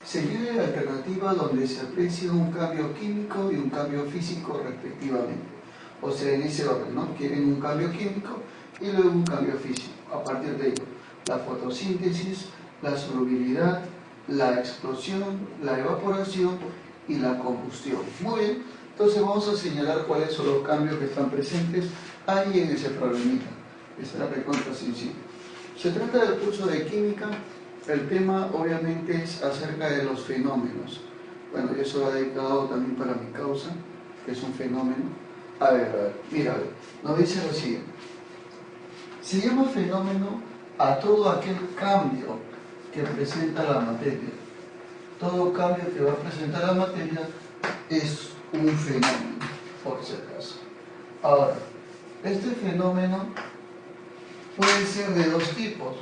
sería la alternativa donde se aprecia un cambio químico y un cambio físico respectivamente. O sea, en ese orden, ¿no? Quieren un cambio químico y luego un cambio físico. A partir de ello, la fotosíntesis, la solubilidad, la explosión, la evaporación y la combustión. Muy bien, entonces vamos a señalar cuáles son los cambios que están presentes ahí en ese problemita. Está recontra sencillo. Se trata del curso de química. El tema obviamente es acerca de los fenómenos. Bueno, yo se lo he dedicado también para mi causa, que es un fenómeno. A ver, mira, nos dice lo siguiente. Se llama fenómeno a todo aquel cambio que presenta la materia. Todo cambio que va a presentar la materia es un fenómeno, por si acaso. Ahora, este fenómeno puede ser de dos tipos.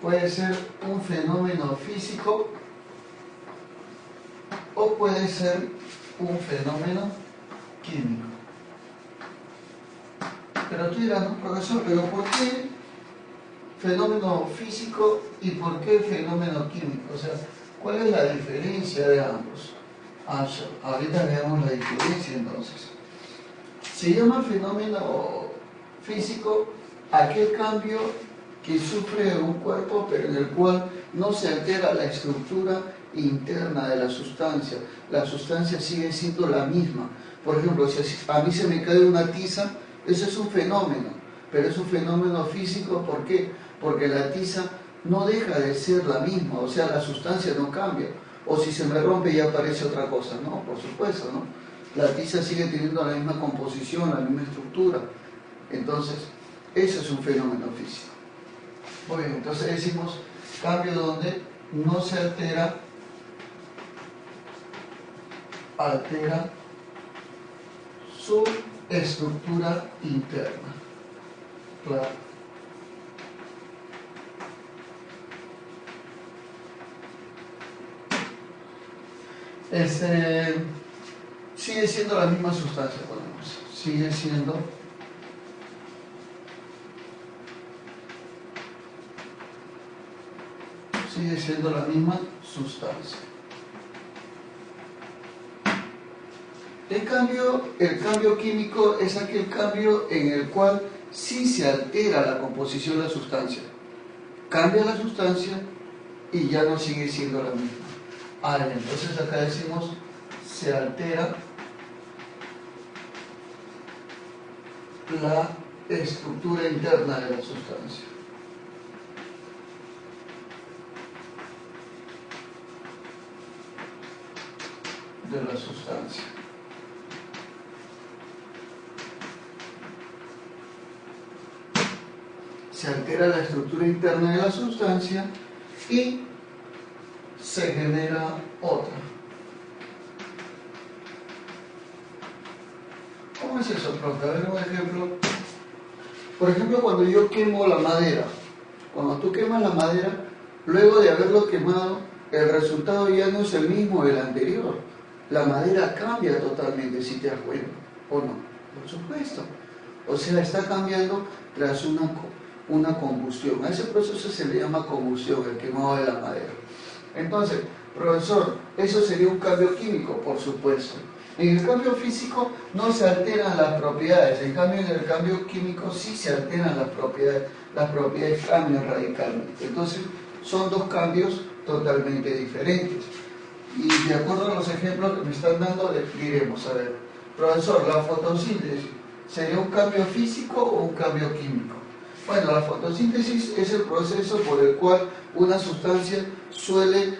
Puede ser un fenómeno físico o puede ser un fenómeno químico. Pero tú dirás, no, profesor, ¿pero por qué fenómeno físico y por qué fenómeno químico? O sea, ¿cuál es la diferencia de ambos? Ahorita veamos la diferencia entonces. Se llama fenómeno físico aquel cambio que sufre un cuerpo, pero en el cual no se altera la estructura interna de la sustancia. La sustancia sigue siendo la misma. Por ejemplo, si a mí se me cae una tiza, ese es un fenómeno, pero es un fenómeno físico. ¿Por qué? Porque la tiza no deja de ser la misma, o sea, la sustancia no cambia. O si se me rompe ya aparece otra cosa. No, por supuesto, ¿no? La tiza sigue teniendo la misma composición, la misma estructura. Entonces, ese es un fenómeno físico. Muy bien, entonces decimos cambio donde no se altera su estructura interna. Claro. Sigue siendo la misma sustancia, ponemos. Sigue siendo la misma sustancia. En cambio, el cambio químico es aquel cambio en el cual sí se altera la composición de la sustancia. Cambia la sustancia y ya no sigue siendo la misma. Entonces acá decimos se altera la estructura interna de la sustancia. Se altera la estructura interna de la sustancia y se genera otra. ¿Cómo es eso, profe? A ver un ejemplo. Por ejemplo, cuando yo quemo la madera, cuando tú quemas la madera, luego de haberlo quemado, el resultado ya no es el mismo del anterior. La madera cambia totalmente, si te das cuenta, ¿o no? Por supuesto. O sea, está cambiando tras una combustión. A ese proceso se le llama combustión, el quemado de la madera. Entonces, profesor, ¿eso sería un cambio químico? Por supuesto. En el cambio físico no se alteran las propiedades, en cambio en el cambio químico sí se alteran las propiedades cambian radicalmente. Entonces, son dos cambios totalmente diferentes. Y de acuerdo a los ejemplos que me están dando, diremos, a ver, profesor, ¿la fotosíntesis sería un cambio físico o un cambio químico? Bueno, la fotosíntesis es el proceso por el cual una sustancia suele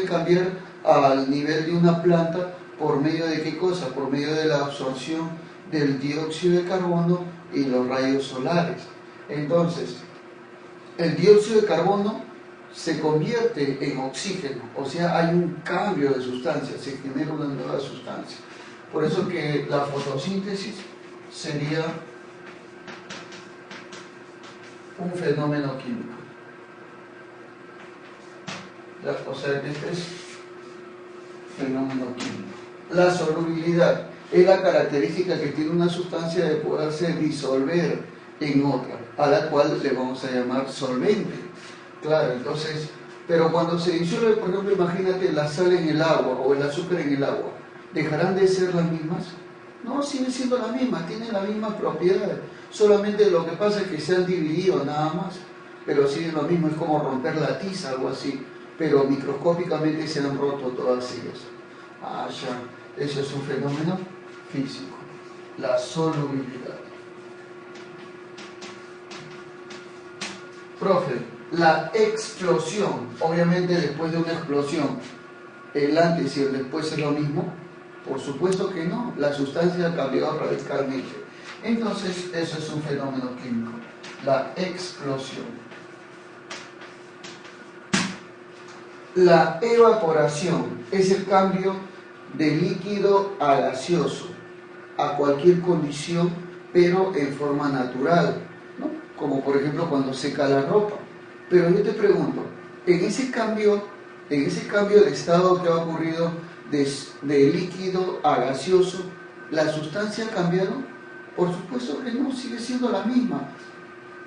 cambiar al nivel de una planta por medio de ¿qué cosa? Por medio de la absorción del dióxido de carbono y los rayos solares. Entonces, el dióxido de carbono se convierte en oxígeno, o sea, hay un cambio de sustancia, se genera una nueva sustancia. Por eso que la fotosíntesis sería un fenómeno químico. O sea, este es fenómeno químico. La solubilidad es la característica que tiene una sustancia de poderse disolver en otra, a la cual le vamos a llamar solvente. Claro, entonces Pero cuando se disuelve, por ejemplo, imagínate la sal en el agua o el azúcar en el agua, ¿dejarán de ser las mismas? No, siguen siendo las mismas, tienen las mismas propiedades. Solamente lo que pasa es que se han dividido nada más, pero siguen lo mismo, es como romper la tiza, algo así. Pero microscópicamente se han roto todas ellas. Ah, ya, eso es un fenómeno físico, la solubilidad. Profe, la explosión, obviamente después de una explosión, ¿el antes y el después es lo mismo? Por supuesto que no, la sustancia ha cambiado radicalmente. Entonces, eso es un fenómeno químico, la explosión. La evaporación es el cambio de líquido a gaseoso, a cualquier condición, pero en forma natural, ¿no? Como por ejemplo cuando seca la ropa. Pero yo te pregunto, en ese cambio de estado que ha ocurrido de líquido a gaseoso, ¿la sustancia ha cambiado? Por supuesto que no, sigue siendo la misma.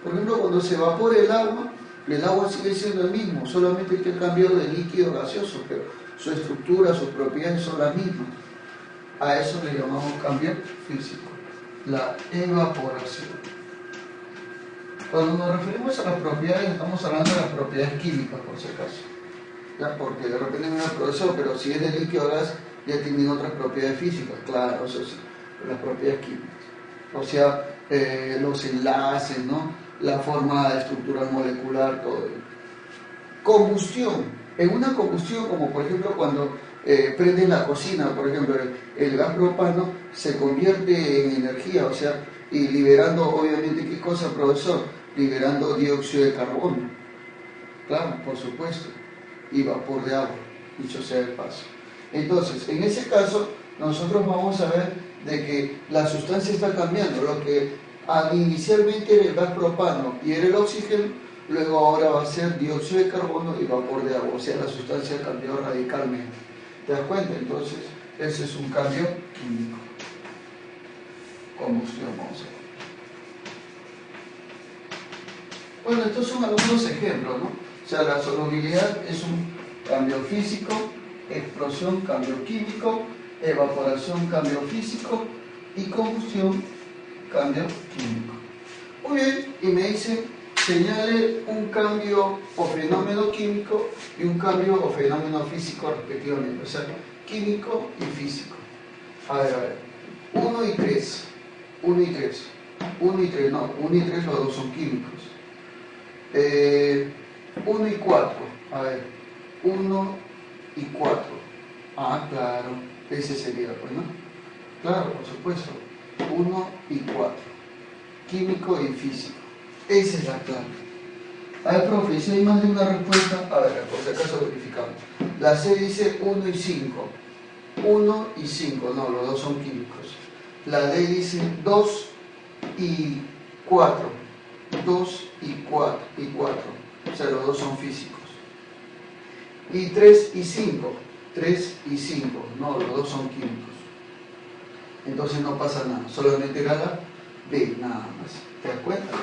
Por ejemplo, cuando se evapora el agua sigue siendo el mismo, solamente que ha cambiado de líquido a gaseoso, pero su estructura, sus propiedades son las mismas. A eso le llamamos cambio físico, la evaporación. Cuando nos referimos a las propiedades, estamos hablando de las propiedades químicas, por si acaso. ¿Ya? Porque de repente me profesor, pero si es de líquido a gas, ya tienen otras propiedades físicas, claro, eso sí, las propiedades químicas. O sea, los enlaces, ¿no? La forma estructural molecular, todo ello. Combustión. En una combustión, como por ejemplo cuando prenden la cocina, por ejemplo, el gas propano se convierte en energía, o sea, y liberando, obviamente, ¿qué cosa, profesor? Liberando dióxido de carbono. Claro, por supuesto. Y vapor de agua, dicho sea de paso. Entonces, en ese caso, nosotros vamos a ver de que la sustancia está cambiando. Lo que inicialmente era el gas propano y era el oxígeno, luego ahora va a ser dióxido de carbono y vapor de agua. O sea, la sustancia cambió radicalmente. ¿Te das cuenta? Entonces, ese es un cambio químico. Combustión, vamos a ver. Bueno, estos son algunos ejemplos, ¿no? O sea, la solubilidad es un cambio físico, explosión, cambio químico, evaporación, cambio físico y combustión, cambio químico. Muy bien, y me dice, señale un cambio o fenómeno químico y un cambio o fenómeno físico respectivamente, o sea, químico y físico. A ver, 1 y 3, 1 y 3, 1 y 3, no, 1 y 3 los dos son químicos. 1 y 4, a ver, 1 y 4, ah, claro, ese sería, pues, ¿no? Claro, por supuesto, 1 y 4, químico y físico, esa es la clave. A ver, profe, si hay más de una respuesta, a ver, por si acaso verificamos. La C dice 1 y 5, 1 y 5, no, los dos son químicos. La D dice 2 y 4, 2 y 4, o sea, los dos son físicos. Y 3 y 5, 3 y 5, no, los dos son químicos. Entonces no pasa nada, solamente era la B, nada más. ¿Te das cuenta?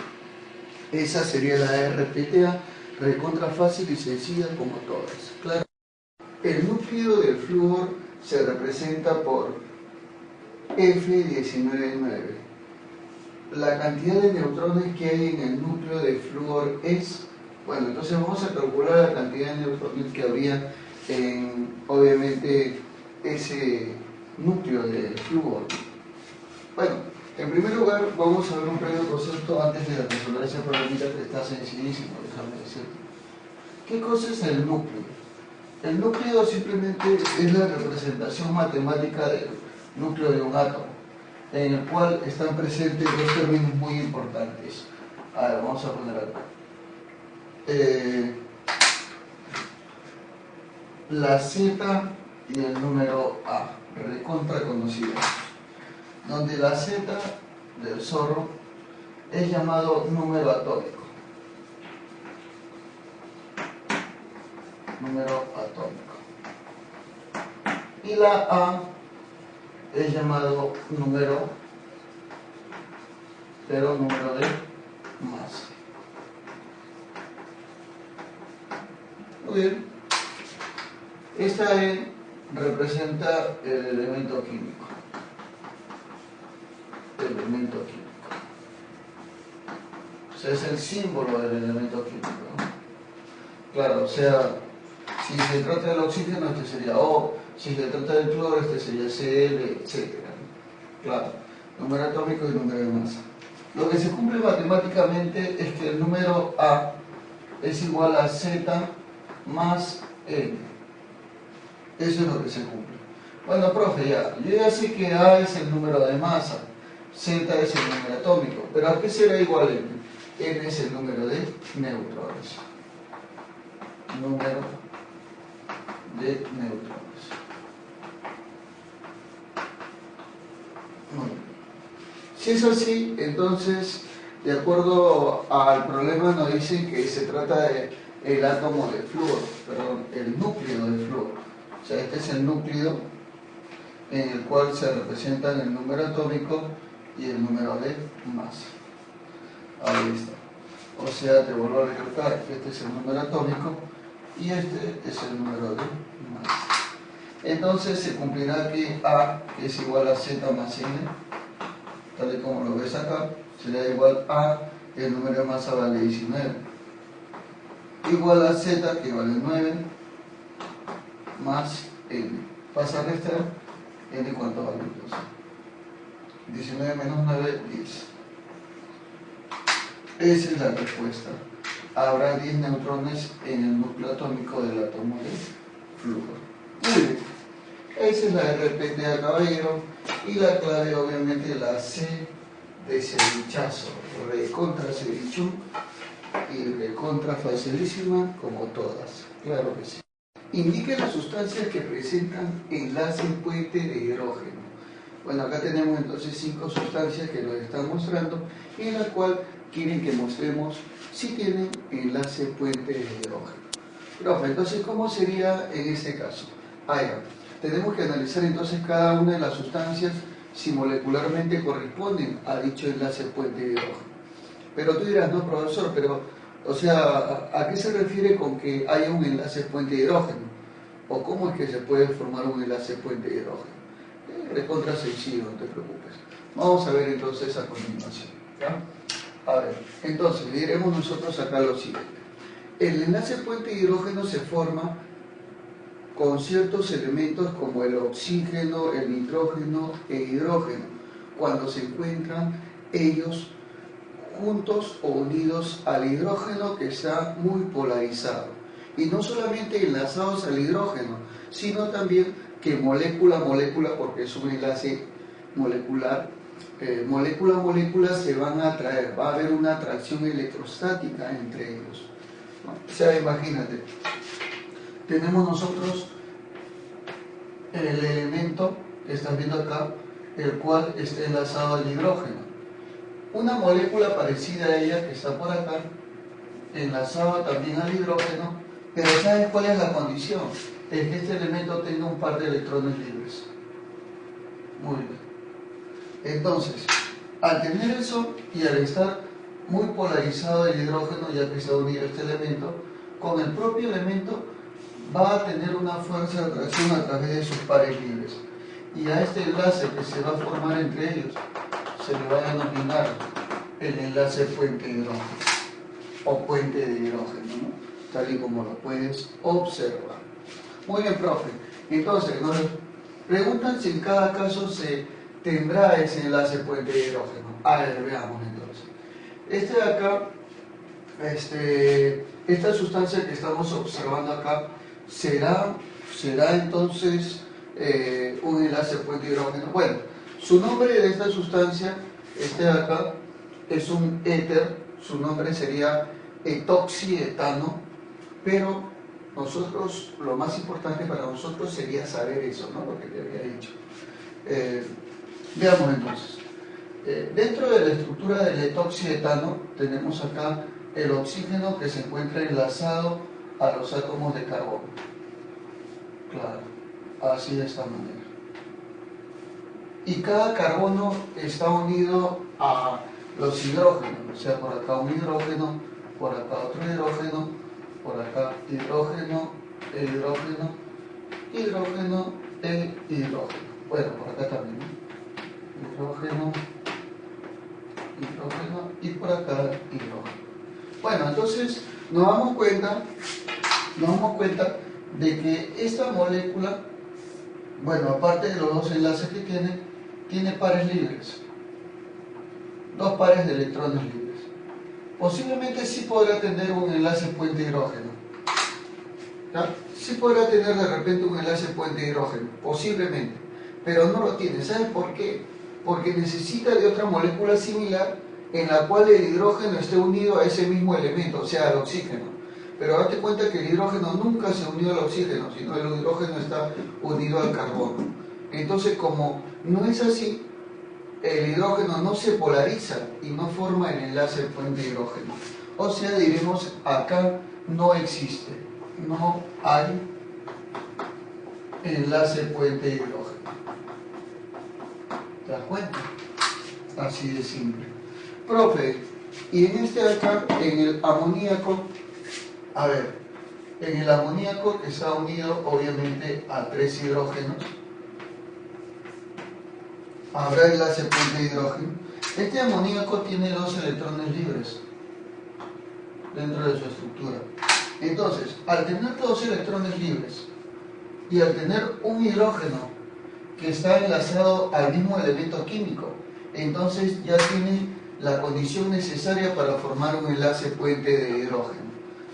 Esa sería la RPTA, recontra fácil y sencilla como todas. Claro. El núcleo del flúor se representa por F199. La cantidad de neutrones que hay en el núcleo de flúor es, bueno, entonces vamos a calcular la cantidad de neutrones que habría en, obviamente, ese núcleo de flúor. Bueno, en primer lugar vamos a ver un breve concepto antes de resolver ese problemita que está sencillísimo, déjame decirte. ¿Qué cosa es el núcleo? El núcleo simplemente es la representación matemática del núcleo de un átomo, en el cual están presentes dos términos muy importantes. A ver, vamos a poner acá. La Z y el número A, recontra conocidos. Donde la Z del zorro es llamado número atómico. Número atómico. Y la A es llamado número, pero número de masa. bien, esta E representa el elemento químico. O sea, es el símbolo del elemento químico, ¿no? Claro, o sea, si se trata del oxígeno, este sería O, si se trata del cloro, este sería Cl, etc. Claro, número atómico y número de masa. Lo que se cumple matemáticamente es que el número A es igual a Z más N. Eso es lo que se cumple. Bueno, profe, yo ya sé que A es el número de masa, Z es el número atómico, pero ¿a qué será igual N? N es el número de neutrones. Número de neutrones. Muy bien. Si es así, entonces, de acuerdo al problema, nos dicen que se trata del átomo de flúor, perdón, el núcleo de flúor. O sea, este es el núcleo en el cual se representan el número atómico y el número de masa. Ahí está. O sea, te vuelvo a recalcar que este es el número atómico y este es el número de masa. Entonces se cumplirá que A, que es igual a Z más N, tal y como lo ves acá, será igual a, el número de masa vale 19, igual a Z, que vale 9, más N. Pasa a restar, N cuánto vale entonces. 19 menos 9, 10. Esa es la respuesta. Habrá 10 neutrones en el núcleo atómico del átomo de flúor. Muy bien. Esa es la RP de caballero. Y la clave, obviamente, la C de cevichazo. Recontra cevichú y recontra facilísima, como todas. Claro que sí. Indique las sustancias que presentan enlace puente de hidrógeno. Bueno, acá tenemos entonces 5 sustancias que nos están mostrando, en la cual quieren que mostremos si tienen enlace puente de hidrógeno. Profe, entonces, ¿cómo sería en este caso? Tenemos que analizar entonces cada una de las sustancias si molecularmente corresponden a dicho enlace puente de hidrógeno. Pero tú dirás, no, profesor, pero, o sea, ¿a qué se refiere con que haya un enlace puente de hidrógeno? ¿O cómo es que se puede formar un enlace puente de hidrógeno? Recontra sencillo, no te preocupes. Vamos a ver entonces a continuación, ¿ya? A ver, entonces diremos nosotros acá lo siguiente. El enlace puente de hidrógeno se forma con ciertos elementos como el oxígeno, el nitrógeno e hidrógeno, cuando se encuentran ellos juntos o unidos al hidrógeno que está muy polarizado. Y no solamente enlazados al hidrógeno, sino también que molécula a molécula, porque es un enlace molecular, molécula a molécula se van a atraer, va a haber una atracción electrostática entre ellos, ¿no? O sea, imagínate, tenemos nosotros el elemento que estás viendo acá, el cual está enlazado al hidrógeno. Una molécula parecida a ella, que está por acá, enlazada también al hidrógeno, pero ¿sabes cuál es la condición? Es que este elemento tenga un par de electrones libres. Muy bien. Entonces, al tener eso y al estar muy polarizado el hidrógeno, ya que está unido este elemento, con el propio elemento va a tener una fuerza de atracción a través de sus pares libres. Y a este enlace que se va a formar entre ellos se le va a denominar el enlace puente de hidrógeno o puente de hidrógeno, ¿no? Tal y como lo puedes observar. Muy bien, profe. Entonces, nos preguntan si en cada caso se tendrá ese enlace puente de hidrógeno. A ver, veamos entonces. Este de acá, esta sustancia que estamos observando acá, será entonces un enlace puente de hidrógeno. Bueno, su nombre de esta sustancia, este de acá, es un éter, su nombre sería etoxietano, pero nosotros, lo más importante para nosotros sería saber eso, ¿no? Lo que te había dicho. Veamos entonces. Dentro de la estructura del etoxietano tenemos acá el oxígeno que se encuentra enlazado a los átomos de carbono. Claro, así de esta manera. Y cada carbono está unido a los hidrógenos, o sea, por acá un hidrógeno, por acá otro hidrógeno, por acá hidrógeno, hidrógeno, hidrógeno, hidrógeno. Bueno, por acá también, ¿no? Hidrógeno, hidrógeno y por acá hidrógeno. Bueno, entonces nos damos cuenta de que esta molécula, bueno, aparte de los dos enlaces que tiene pares libres, dos pares de electrones libres. Posiblemente sí podrá tener un enlace puente hidrógeno. ¿Ya? Sí podrá tener de repente un enlace puente hidrógeno, posiblemente, pero no lo tiene. ¿Sabes por qué? Porque necesita de otra molécula similar en la cual el hidrógeno esté unido a ese mismo elemento, o sea, al oxígeno. Pero date cuenta que el hidrógeno nunca se unió al oxígeno, sino el hidrógeno está unido al carbono. Entonces, como no es así, el hidrógeno no se polariza y no forma el enlace puente hidrógeno. O sea, diremos, acá no existe, no hay enlace puente hidrógeno. ¿Te das cuenta? Así de simple. Profe, y en este acá, en el amoníaco, a ver, en el amoníaco que está unido obviamente a 3 hidrógenos, habrá enlace puente hidrógeno. Este amoníaco tiene 2 electrones libres dentro de su estructura. Entonces, al tener 2 electrones libres y al tener un hidrógeno que está enlazado al mismo elemento químico, entonces ya tiene la condición necesaria para formar un enlace puente de hidrógeno.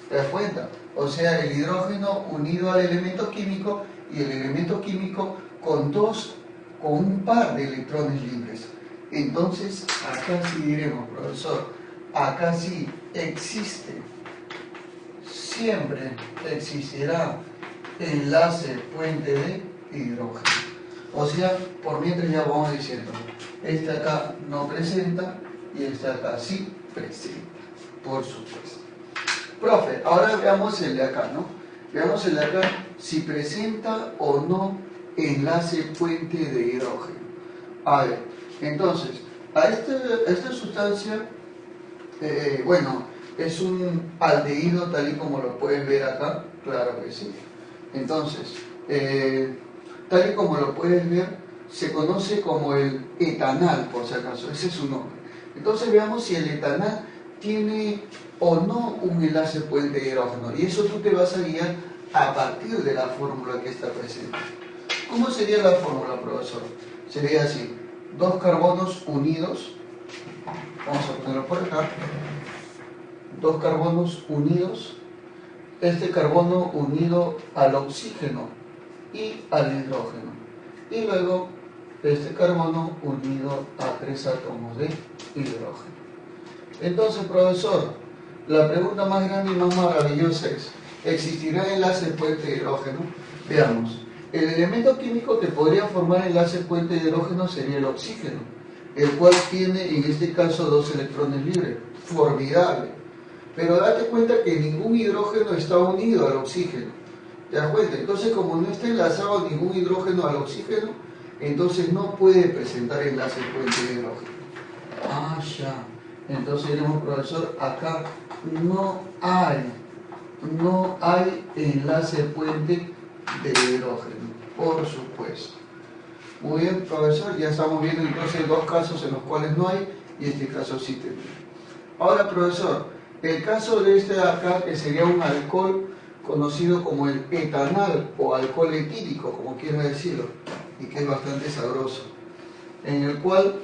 ¿Te das cuenta? O sea, el hidrógeno unido al elemento químico y el elemento químico con un par de electrones libres. Entonces, acá sí diremos, profesor, acá sí existe, siempre existirá enlace puente de hidrógeno. O sea, por mientras ya vamos diciendo, este acá no presenta y este acá sí presenta, por supuesto. Profe, ahora veamos el de acá, ¿no? Veamos el de acá, si presenta o no enlace puente de hidrógeno. A ver, entonces, a esta sustancia, bueno, es un aldehído tal y como lo pueden ver acá, claro que sí. Entonces, tal y como lo puedes ver, se conoce como el etanal, por si acaso, ese es su nombre. Entonces veamos si el etanal tiene o no un enlace puente de hidrógeno, y eso tú te vas a guiar a partir de la fórmula que está presente. ¿Cómo sería la fórmula, profesor? Sería así, 2 carbonos unidos, vamos a ponerlo por acá, 2 carbonos unidos, este carbono unido al oxígeno y al hidrógeno, y luego este carbono unido a 3 átomos de hidrógeno. Entonces, profesor, la pregunta más grande y más maravillosa es, ¿existirá enlace puente de hidrógeno? Veamos. El elemento químico que podría formar enlace puente de hidrógeno sería el oxígeno, el cual tiene en este caso 2 electrones libres. Formidable. Pero date cuenta que ningún hidrógeno está unido al oxígeno. ¿Te das cuenta? Entonces, como no está enlazado ningún hidrógeno al oxígeno, entonces no puede presentar enlace puente de hidrógeno. Ah, ya. Entonces diremos, profesor, acá no hay enlace puente de hidrógeno, por supuesto. Muy bien, profesor, ya estamos viendo entonces 2 casos en los cuales no hay y este caso sí tendría. Ahora, profesor, el caso de este de acá, que sería un alcohol conocido como el etanal o alcohol etílico, como quiera decirlo, y que es bastante sabroso, en el cual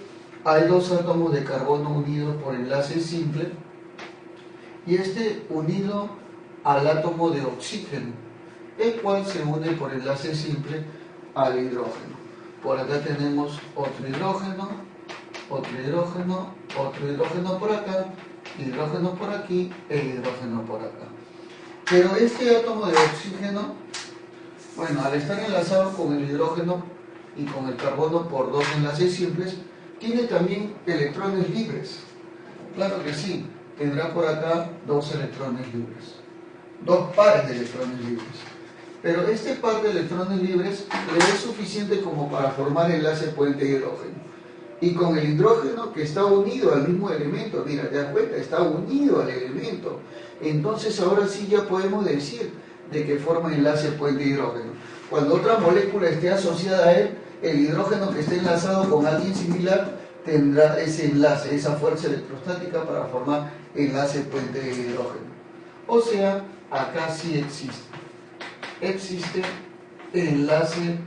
hay 2 átomos de carbono unidos por enlace simple y este unido al átomo de oxígeno, el cual se une por enlace simple al hidrógeno. Por acá tenemos otro hidrógeno, otro hidrógeno, otro hidrógeno por acá, hidrógeno por aquí e hidrógeno por acá. Pero este átomo de oxígeno, bueno, al estar enlazado con el hidrógeno y con el carbono por 2 enlaces simples, tiene también electrones libres. Claro que sí, tendrá por acá 2 electrones libres, 2 pares de electrones libres. Pero este par de electrones libres le es suficiente como para formar enlace puente de hidrógeno. y con el hidrógeno que está unido al mismo elemento, mira, te das cuenta, está unido al elemento. Entonces ahora sí ya podemos decir de que forma enlace puente hidrógeno. Cuando otra molécula esté asociada a él, el hidrógeno que esté enlazado con alguien similar tendrá ese enlace, esa fuerza electrostática para formar enlace puente de hidrógeno. O sea, acá sí existe enlace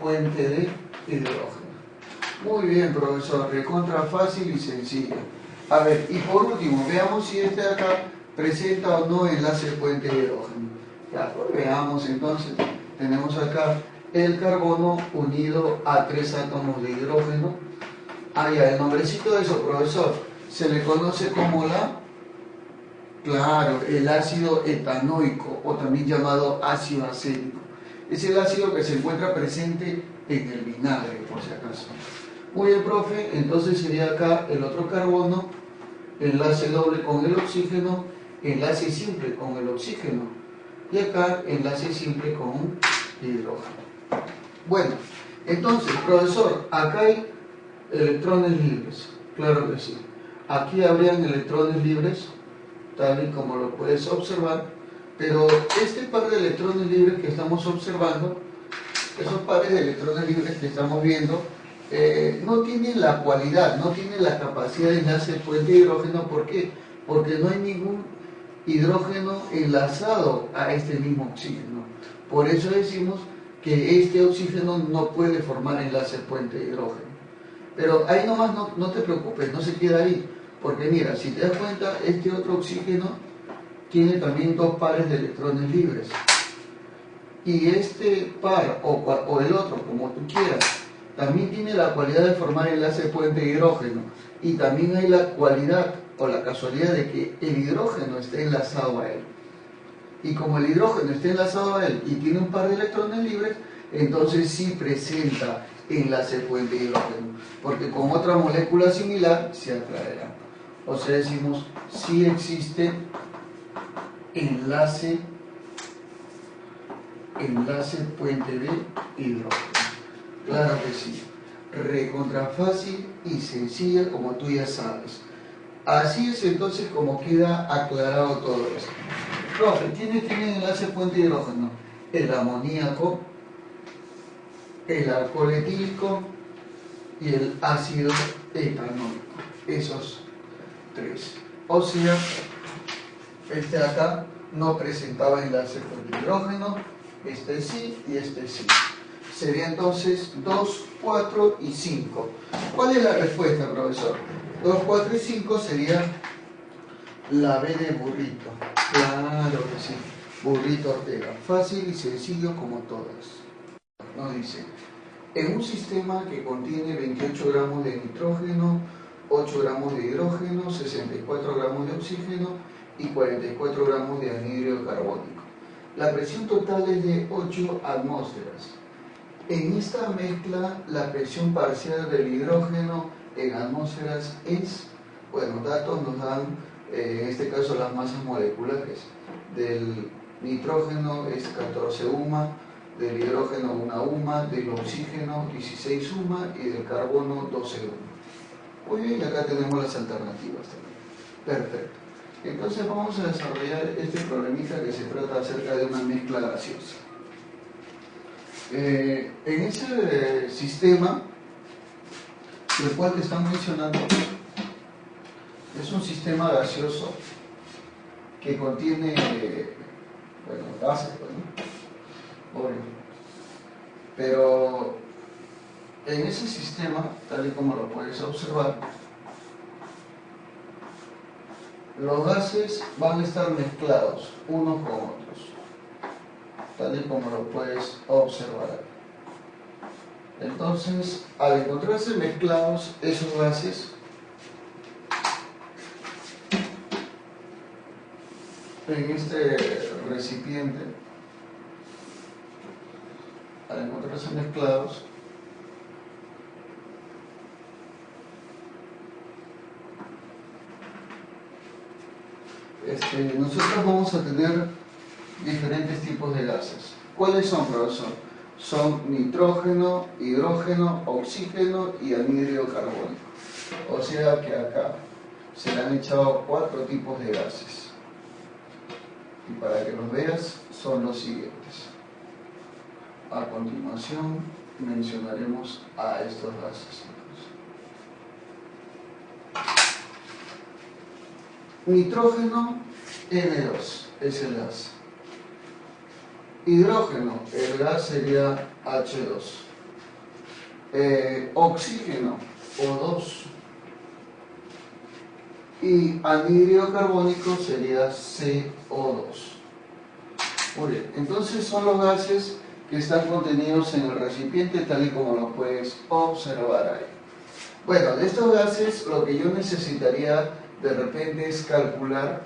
puente de hidrógeno. Muy bien, profesor, recontra fácil y sencillo. A ver, y por último, veamos si este de acá presenta o no enlace puente de hidrógeno. Ya, pues veamos entonces. Tenemos acá el carbono unido a 3 átomos de hidrógeno. Ah, ya, el nombrecito de eso, profesor, se le conoce como claro, el ácido etanoico, o también llamado ácido acético. Es el ácido que se encuentra presente en el vinagre, por si acaso. Muy bien, profe, entonces sería acá el otro carbono, enlace doble con el oxígeno, enlace simple con el oxígeno, y acá enlace simple con hidrógeno. Bueno, entonces, profesor, acá hay electrones libres, claro que sí. Aquí habrían electrones libres, tal y como lo puedes observar, pero este par de electrones libres que estamos observando, esos pares de electrones libres que estamos viendo, no tienen la cualidad, no tienen la capacidad de enlace puente de hidrógeno. ¿Por qué? Porque no hay ningún hidrógeno enlazado a este mismo oxígeno. Por eso decimos que este oxígeno no puede formar enlace puente de hidrógeno. Pero ahí nomás no te preocupes, no se queda ahí. Porque mira, si te das cuenta, este otro oxígeno tiene también 2 pares de electrones libres. Y este par, o el otro, como tú quieras, también tiene la cualidad de formar enlace puente de hidrógeno. Y también hay la cualidad o la casualidad de que el hidrógeno esté enlazado a él. Y como el hidrógeno está enlazado a él y tiene un par de electrones libres, entonces sí presenta enlace puente de hidrógeno, porque con otra molécula similar se atraerá. O sea, decimos, sí existe enlace puente de hidrógeno. Claro que sí. Recontra fácil y sencilla, como tú ya sabes. Así es entonces como queda aclarado todo esto. Profe, ¿quiénes tienen enlace puente de hidrógeno? El amoníaco, el alcohol etílico y el ácido etanoico. Esos 3. O sea, este de acá no presentaba enlace puente de hidrógeno, este sí y este sí. Sería entonces 2, 4 y 5. ¿Cuál es la respuesta, profesor? 2, 4 y 5 sería la B de burrito. Claro que sí. Burrito Ortega. Fácil y sencillo como todas. Nos dice, en un sistema que contiene 28 gramos de nitrógeno, 8 gramos de hidrógeno, 64 gramos de oxígeno y 44 gramos de anhídrido carbónico. La presión total es de 8 atmósferas. En esta mezcla, la presión parcial del hidrógeno en atmósferas es, bueno, datos nos dan, en este caso las masas moleculares. Del nitrógeno es 14 UMA, del hidrógeno 1 UMA, del oxígeno 16 UMA y del carbono 12 UMA. Muy bien, y acá tenemos las alternativas también. Perfecto. Entonces vamos a desarrollar este problemita que se trata acerca de una mezcla gaseosa. En ese sistema del cual te están mencionando, es un sistema gaseoso que contiene, bueno, gases, ¿no? Obvio. Pero en ese sistema, tal y como lo puedes observar, los gases van a estar mezclados unos con otros, tal y como lo puedes observar. Entonces, al encontrarse mezclados esos gases, en este recipiente, al encontrarse mezclados, nosotros vamos a tener diferentes tipos de gases. ¿Cuáles son, profesor? son nitrógeno, hidrógeno, oxígeno y anhídrido carbónico. O sea que acá se le han echado 4 tipos de gases. Y para que los veas, son los siguientes. A continuación mencionaremos a estos gases. Nitrógeno, N2 es el gas. Hidrógeno, el gas sería H2. Oxígeno, O2. Y anhídrido carbónico sería CO2. Muy bien, entonces son los gases que están contenidos en el recipiente tal y como lo puedes observar ahí. Bueno, de estos gases lo que yo necesitaría de repente es calcular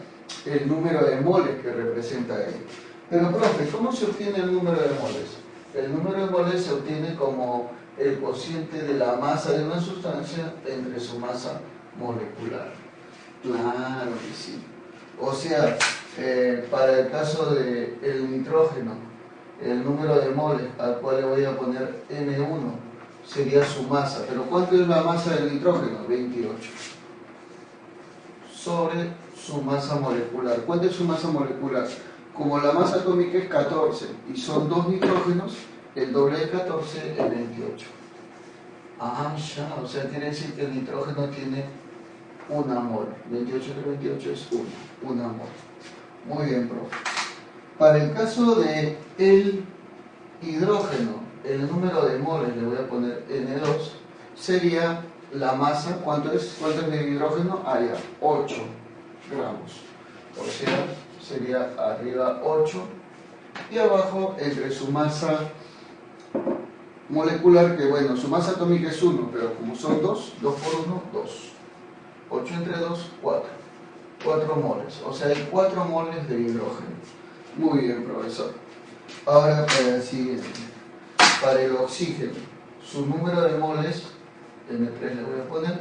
el número de moles que representa ahí. Pero profe, ¿cómo se obtiene el número de moles? El número de moles se obtiene como el cociente de la masa de una sustancia entre su masa molecular. Claro que sí. O sea, para el caso del nitrógeno, el número de moles al cual le voy a poner N1 sería su masa. ¿Pero cuánto es la masa del nitrógeno? 28. Sobre su masa molecular. ¿Cuánto es su masa molecular? Como la masa atómica es 14 y son 2 nitrógenos, el doble de 14 es 28. Ah, ya, o sea, quiere decir que el nitrógeno tiene 1 mol. 28 entre 28 es 1 mol. Muy bien, profe. Para el caso de el hidrógeno, el número de moles, le voy a poner N2, sería la masa. ¿Cuánto es de hidrógeno? Ah, ya, 8 gramos. O sea, sería arriba 8 y abajo entre su masa molecular, que bueno, su masa atómica es 1, pero como son 2 por 1, 2. 8 entre 2, 4. 4 moles, o sea, hay 4 moles de hidrógeno. Muy bien, profesor. Ahora para el siguiente. Para el oxígeno, su número de moles, N3 le voy a poner,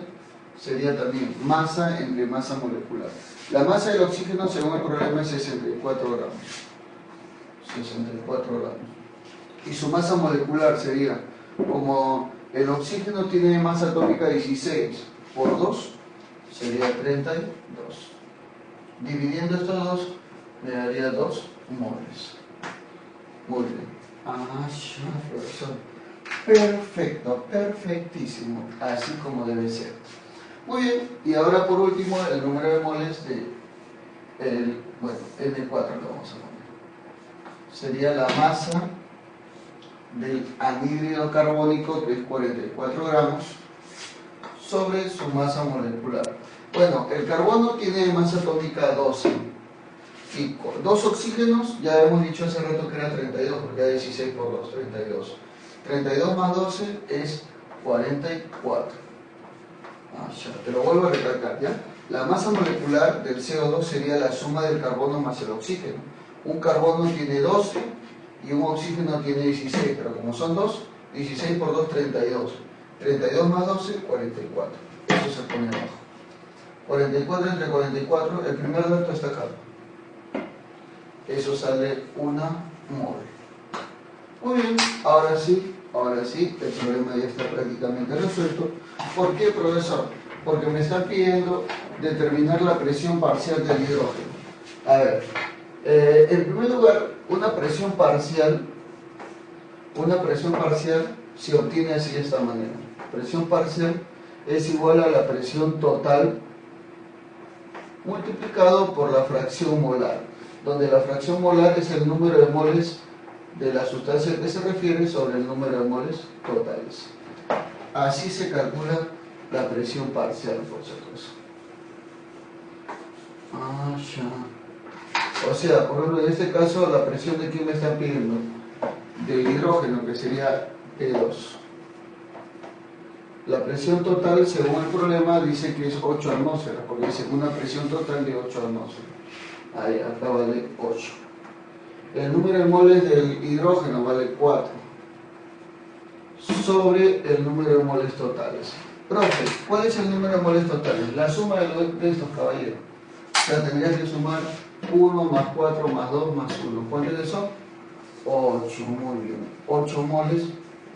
sería también masa entre masa molecular. La masa del oxígeno, según el problema, es 64 gramos. 64 gramos. Y su masa molecular sería, como el oxígeno tiene masa atómica 16 por 2, sería 32. Dividiendo estos dos, me daría 2 moles. Muy bien. Ah, ya, profesor. Perfecto, perfectísimo. Así como debe ser. Muy bien. Y ahora por último, el número de moles de N4 lo vamos a poner. Sería la masa del anhídrido carbónico, que es 44 gramos, sobre su masa molecular. Bueno, el carbono tiene masa atómica 12 y 2 oxígenos, ya hemos dicho hace rato que era 32, porque era 16 por 2, 32. 32 más 12 es 44. Ah, ya, te lo vuelvo a recalcar, ¿ya? La masa molecular del CO2 sería la suma del carbono más el oxígeno. Un carbono tiene 12 y un oxígeno tiene 16, pero como son 2, 16 por 2, 32. 32 más 12, 44. Eso se pone abajo. 44 entre 44, el primer dato está acá. Eso sale 1 mol. Muy bien, ahora sí, el problema ya está prácticamente resuelto. ¿Por qué, profesor? Porque me están pidiendo determinar la presión parcial del hidrógeno. A ver, en primer lugar, una presión parcial se obtiene así de esta manera. Presión parcial es igual a la presión total multiplicado por la fracción molar, donde la fracción molar es el número de moles de la sustancia que se refiere sobre el número de moles totales. Así se calcula la presión parcial, por si acaso. Ah, ya. O sea, por ejemplo, en este caso, la presión de quién me están pidiendo, del hidrógeno, que sería E2. La presión total, según el problema, dice que es 8 atmósferas, porque dice una presión total de 8 atmósferas. Ahí, acá vale 8. El número de moles del hidrógeno vale 4 sobre el número de moles totales. Profe, ¿cuál es el número de moles totales? La suma de estos caballeros. O sea, tendrías que sumar 1 más 4 más 2 más 1. ¿Cuántos son? 8, muy bien. 8 moles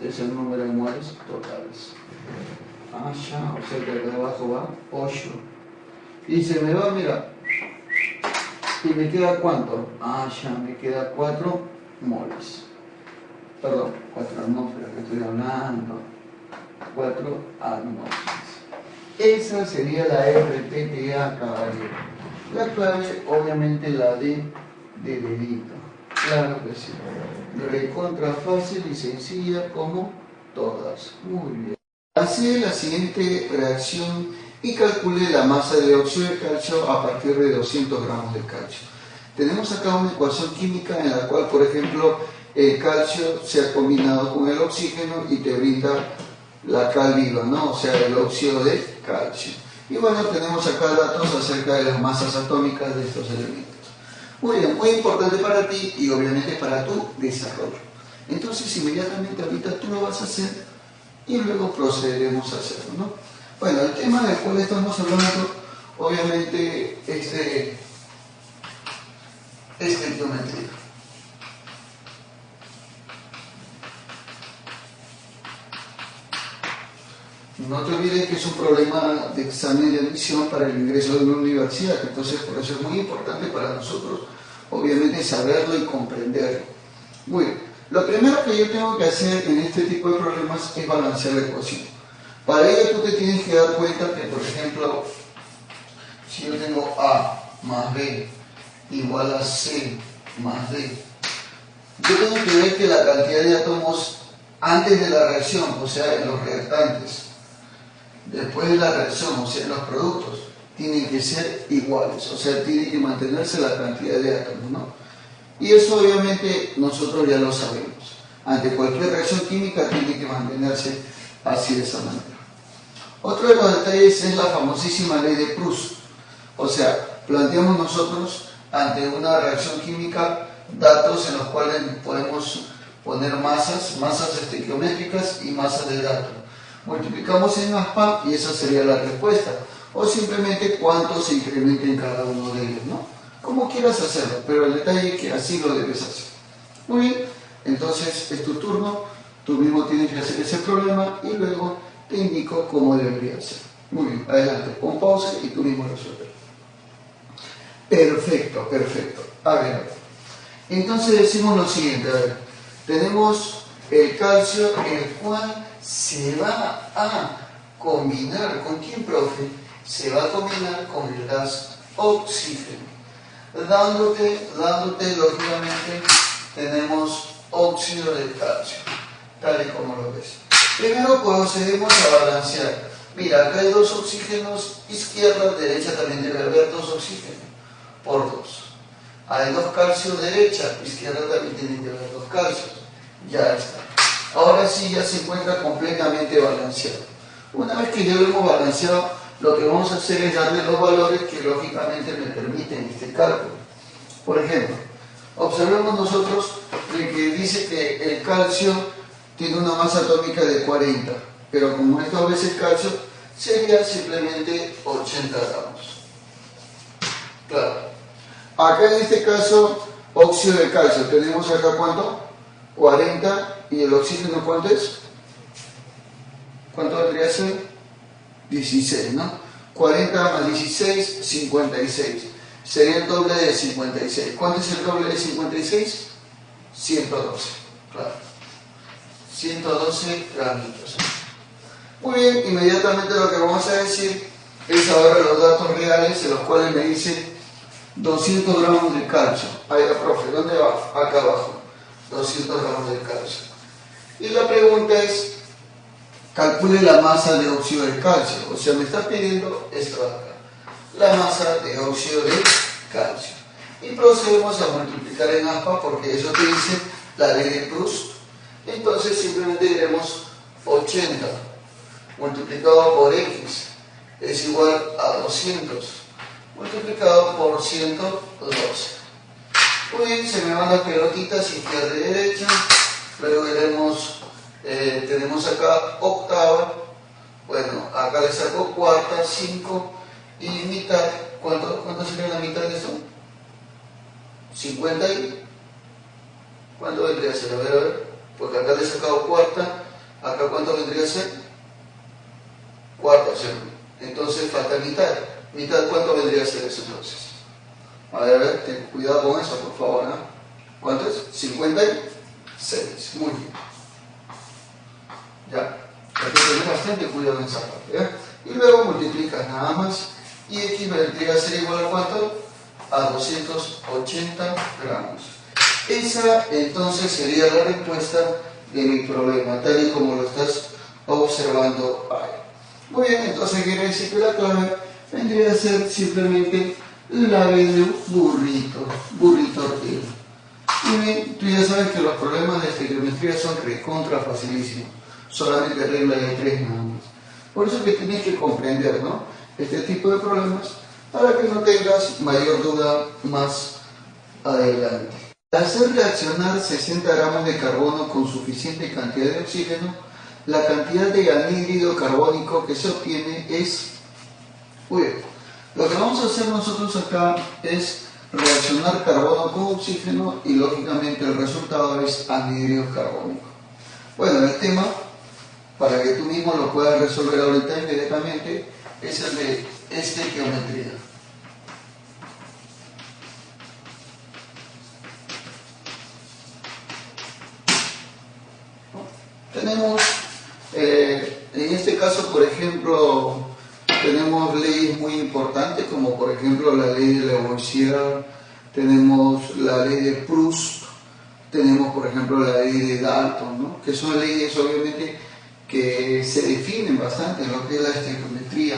es el número de moles totales. Ah, ya, o sea que acá abajo va 8. Y se me va, mira. ¿Y me queda cuánto? Ah, ya, me queda 4 moles. Perdón, 4 atmósferas que estoy hablando. 4 atmósferas. Esa sería la RTTA, caballero. La clave, obviamente, la de dedito. Claro que sí. Recontra fácil y sencilla como todas. Muy bien. Hace la siguiente reacción y calcule la masa de óxido de calcio a partir de 200 gramos de calcio. Tenemos acá una ecuación química en la cual, por ejemplo, el calcio se ha combinado con el oxígeno y te brinda la cal viva, ¿no? O sea, el óxido de calcio. Y bueno, tenemos acá datos acerca de las masas atómicas de estos elementos. Muy bien, muy importante para ti y obviamente para tu desarrollo. Entonces, inmediatamente ahorita tú lo vas a hacer y luego procederemos a hacerlo, ¿no? Bueno, el tema del cual estamos hablando, obviamente, es de estequiometría. No te olvides que es un problema de examen de admisión para el ingreso de una universidad, entonces por eso es muy importante para nosotros, obviamente, saberlo y comprenderlo. Muy bien, lo primero que yo tengo que hacer en este tipo de problemas es balancear la ecuación. Para ello tú te tienes que dar cuenta que, por ejemplo, si yo tengo A más B igual a C más D, yo tengo que ver que la cantidad de átomos antes de la reacción, o sea, en los reactantes, después de la reacción, o sea, en los productos, tienen que ser iguales, o sea, tiene que mantenerse la cantidad de átomos, ¿no? Y eso obviamente nosotros ya lo sabemos. Ante cualquier reacción química tiene que mantenerse así de esa manera. Otro de los detalles es la famosísima ley de Proust. O sea, planteamos nosotros ante una reacción química datos en los cuales podemos poner masas estequiométricas y masas del átomo. Multiplicamos en aspa y esa sería la respuesta. O simplemente cuánto se incrementa en cada uno de ellos, ¿no? Como quieras hacerlo, pero el detalle es que así lo debes hacer. Muy bien, entonces es tu turno, tú mismo tienes que hacer ese problema y luego te indico cómo debería ser. Muy bien, adelante, pon pausa y tú mismo resuelve. Perfecto, perfecto. A ver, entonces decimos lo siguiente, a ver, tenemos el calcio, el cual se va a combinar, ¿con quién, profe? Se va a combinar con el gas oxígeno, dándote lógicamente, tenemos óxido de calcio, tal y como lo ves. Primero procedemos a balancear. Mira, acá hay 2 oxígenos, izquierda, derecha también debe haber 2 oxígenos, por 2. Hay 2 calcios, derecha, izquierda también tienen que haber 2 calcios. Ya está. Ahora sí ya se encuentra completamente balanceado. Una vez que ya lo hemos balanceado, lo que vamos a hacer es darle los valores que lógicamente me permiten este cálculo. Por ejemplo, observemos nosotros de que dice que el calcio tiene una masa atómica de 40, pero como esto a veces calcio, sería simplemente 80 gramos. Claro. Acá en este caso, óxido de calcio, tenemos acá ¿cuánto? 40, y el oxígeno ¿cuánto es? ¿Cuánto vendría a ser? 16, ¿no? 40 más 16, 56. Sería el doble de 56. ¿Cuánto es el doble de 56? 112, claro. 112 gramitos. Muy bien, inmediatamente lo que vamos a decir es ahora los datos reales, en los cuales me dice 200 gramos de calcio. Ahí va, profe, ¿dónde va? Acá abajo. 200 gramos de calcio. Y la pregunta es, calcule la masa de óxido de calcio. O sea, me está pidiendo esto de acá. La masa de óxido de calcio. Y procedemos a multiplicar en aspa porque eso te dice la ley de Proust. Entonces simplemente diremos 80 multiplicado por X es igual a 200 multiplicado por 112. Muy bien, se me van las pelotitas izquierda y derecha. Luego veremos, tenemos acá octava. Bueno, acá le saco cuarta, 5 y mitad. ¿Cuánto sería la mitad de eso? 50 y ¿Cuánto vendría a ser? A ver, porque acá le he sacado cuarta, acá ¿cuánto vendría a ser? Cuarta, ¿cierto? Entonces falta mitad. ¿Mitad cuánto vendría a ser eso entonces? A ver, ten cuidado con eso, por favor, ¿no? ¿Cuánto es? 56. Muy bien. Ya. Hay que tener bastante cuidado en esa parte, ¿eh? Y luego multiplicas nada más. Y X vendría a ser igual a ¿cuánto? A 280 gramos. Esa entonces sería la respuesta de mi problema, tal y como lo estás observando ahí. Muy bien, entonces quiere decir que la clave vendría a ser simplemente la B de burrito hortero. Y bien, tú ya sabes que los problemas de estequiometría son recontra facilísimos, solamente regla de 3 nada más. Por eso que tienes que comprender, ¿no?, este tipo de problemas para que no tengas mayor duda más adelante. Al hacer reaccionar 60 gramos de carbono con suficiente cantidad de oxígeno, la cantidad de anhídrido carbónico que se obtiene es... Muy bien, lo que vamos a hacer nosotros acá es reaccionar carbono con oxígeno y lógicamente el resultado es anhídrido carbónico. Bueno, el tema, para que tú mismo lo puedas resolver ahorita inmediatamente, es el de estequiometría. Tenemos, en este caso, por ejemplo, tenemos leyes muy importantes, como por ejemplo la ley de Lavoisier, tenemos la ley de Proust, tenemos por ejemplo la ley de Dalton, ¿no?, que son leyes obviamente que se definen bastante en lo que es la estequiometría.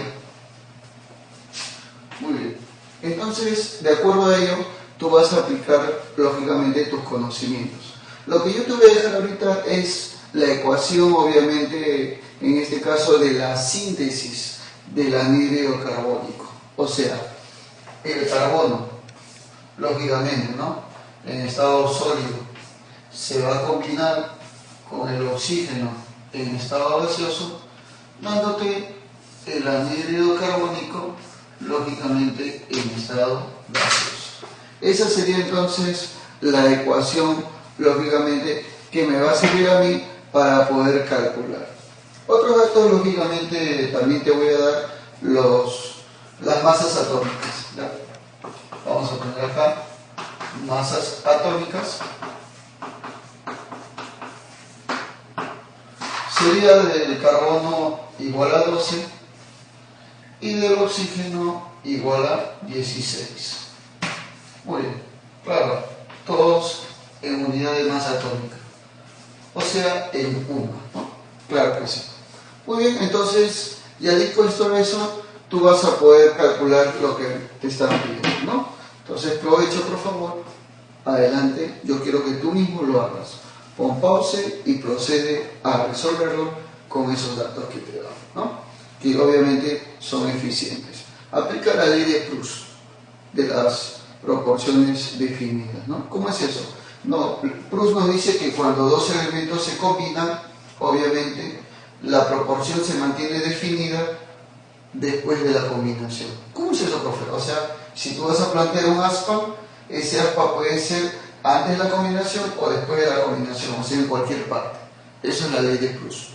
Muy bien, entonces de acuerdo a ello tú vas a aplicar lógicamente tus conocimientos. Lo que yo te voy a dejar ahorita es la ecuación, obviamente, en este caso de la síntesis del anhídrido carbónico. O sea, el carbono, lógicamente, ¿no?, en estado sólido, se va a combinar con el oxígeno en estado gaseoso, dándote el anhídrido carbónico, lógicamente, en estado gaseoso. Esa sería entonces la ecuación, lógicamente, que me va a servir a mí para poder calcular. Otro dato, lógicamente, también te voy a dar las masas atómicas, ¿ya? Vamos a poner acá masas atómicas. Sería del carbono igual a 12 y del oxígeno igual a 16. Muy bien, claro, todos en unidad de masa atómica, o sea, en 1, ¿no? Claro que sí. Muy bien, entonces, ya dispuesto a eso, tú vas a poder calcular lo que te están pidiendo, ¿no? Entonces, provecho, por favor, adelante, yo quiero que tú mismo lo hagas. Pon pause y procede a resolverlo con esos datos que te dan, ¿no?, que obviamente son eficientes. Aplica la ley de Proust, de las proporciones definidas, ¿no? ¿Cómo es eso? No, Proust nos dice que cuando dos elementos se combinan, obviamente la proporción se mantiene definida después de la combinación. ¿Cómo es eso, profe? O sea, si tú vas a plantear un aspa, ese aspa puede ser antes de la combinación o después de la combinación, o sea, en cualquier parte. Eso es la ley de Proust.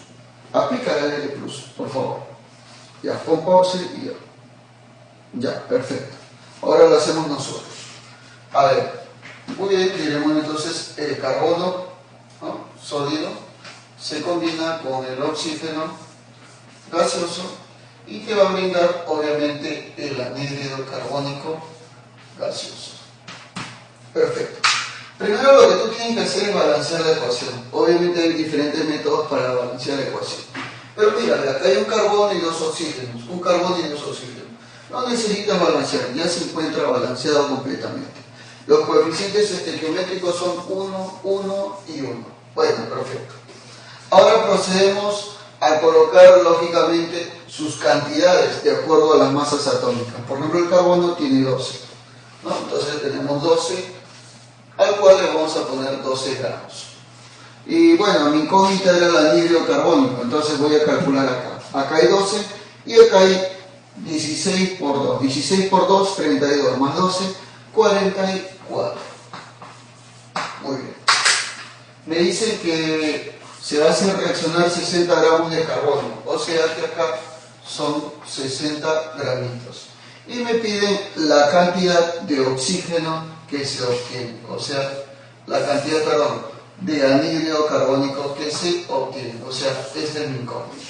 Aplica la ley de Proust, por favor. Ya, pon pause y ya. Ya, perfecto. Ahora lo hacemos nosotros. A ver, muy bien, diremos entonces el carbono, ¿no?, sólido se combina con el oxígeno gaseoso y te va a brindar obviamente el anhídrido carbónico gaseoso. Perfecto. Primero lo que tú tienes que hacer es balancear la ecuación. Obviamente hay diferentes métodos para balancear la ecuación. Pero mira, acá hay un carbono y dos oxígenos. Un carbono y dos oxígenos. No necesitas balancear, ya se encuentra balanceado completamente. Los coeficientes estequiométricos son 1, 1 y 1. Bueno, perfecto. Ahora procedemos a colocar lógicamente sus cantidades de acuerdo a las masas atómicas. Por ejemplo, el carbono tiene 12, ¿no? Entonces tenemos 12, al cual le vamos a poner 12 gramos. Y bueno, mi incógnita era el anhídrido carbónico, entonces voy a calcular acá. Acá hay 12 y acá hay 16 por 2. 16 por 2, 32, más 12, 44. Muy bien. me dicen que se va a hacer reaccionar 60 gramos de carbono, o sea que acá son 60 gramitos. Y me piden la cantidad de oxígeno que se obtiene, o sea, la cantidad, perdón, de anhídrido carbónico que se obtiene, o sea, esta es mi incógnita.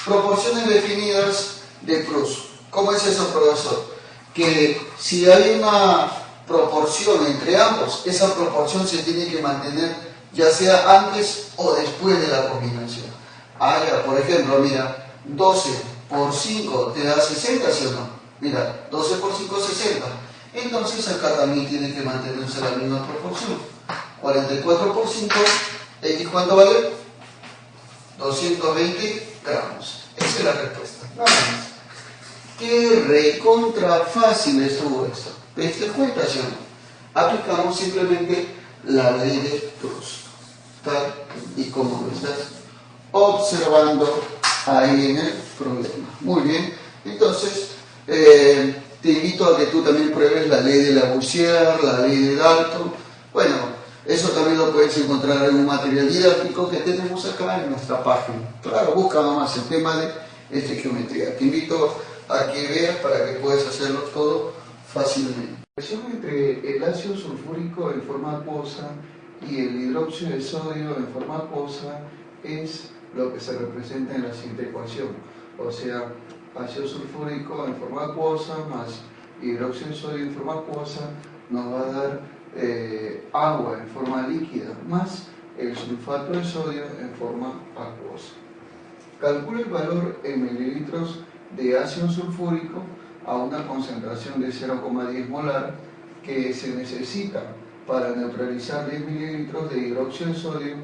Proporciones definidas de cruz. ¿Cómo es eso, profesor? Que si hay una proporción entre ambos, esa proporción se tiene que mantener ya sea antes o después de la combinación. Ah, ya, por ejemplo, mira, 12 por 5 te da 60, ¿sí o no? Mira, 12 por 5 es 60. Entonces acá también tiene que mantenerse la misma proporción. 44 por 5, ¿X cuánto vale? 220 gramos. Esa es la respuesta. Nada más. Qué recontra fácil estuvo esto. ¿Te diste cuenta, sí o no? Aplicamos simplemente la ley de Proust. Tal y como lo estás observando ahí en el problema. Muy bien. Entonces, te invito a que tú también pruebes la ley de Lavoisier, la ley de Dalton. Bueno, eso también lo puedes encontrar en un material didáctico que tenemos acá en nuestra página. Claro, busca nomás el tema de geometría. Te invito a que veas para que puedas hacerlo todo fácilmente. La relación entre el ácido sulfúrico en forma acuosa y el hidróxido de sodio en forma acuosa es lo que se representa en la siguiente ecuación. O sea, ácido sulfúrico en forma acuosa más hidróxido de sodio en forma acuosa nos va a dar agua en forma líquida más el sulfato de sodio en forma acuosa. Calcula el valor en mililitros de ácido sulfúrico a una concentración de 0,10 molar que se necesita para neutralizar 10 mililitros de hidróxido de sodio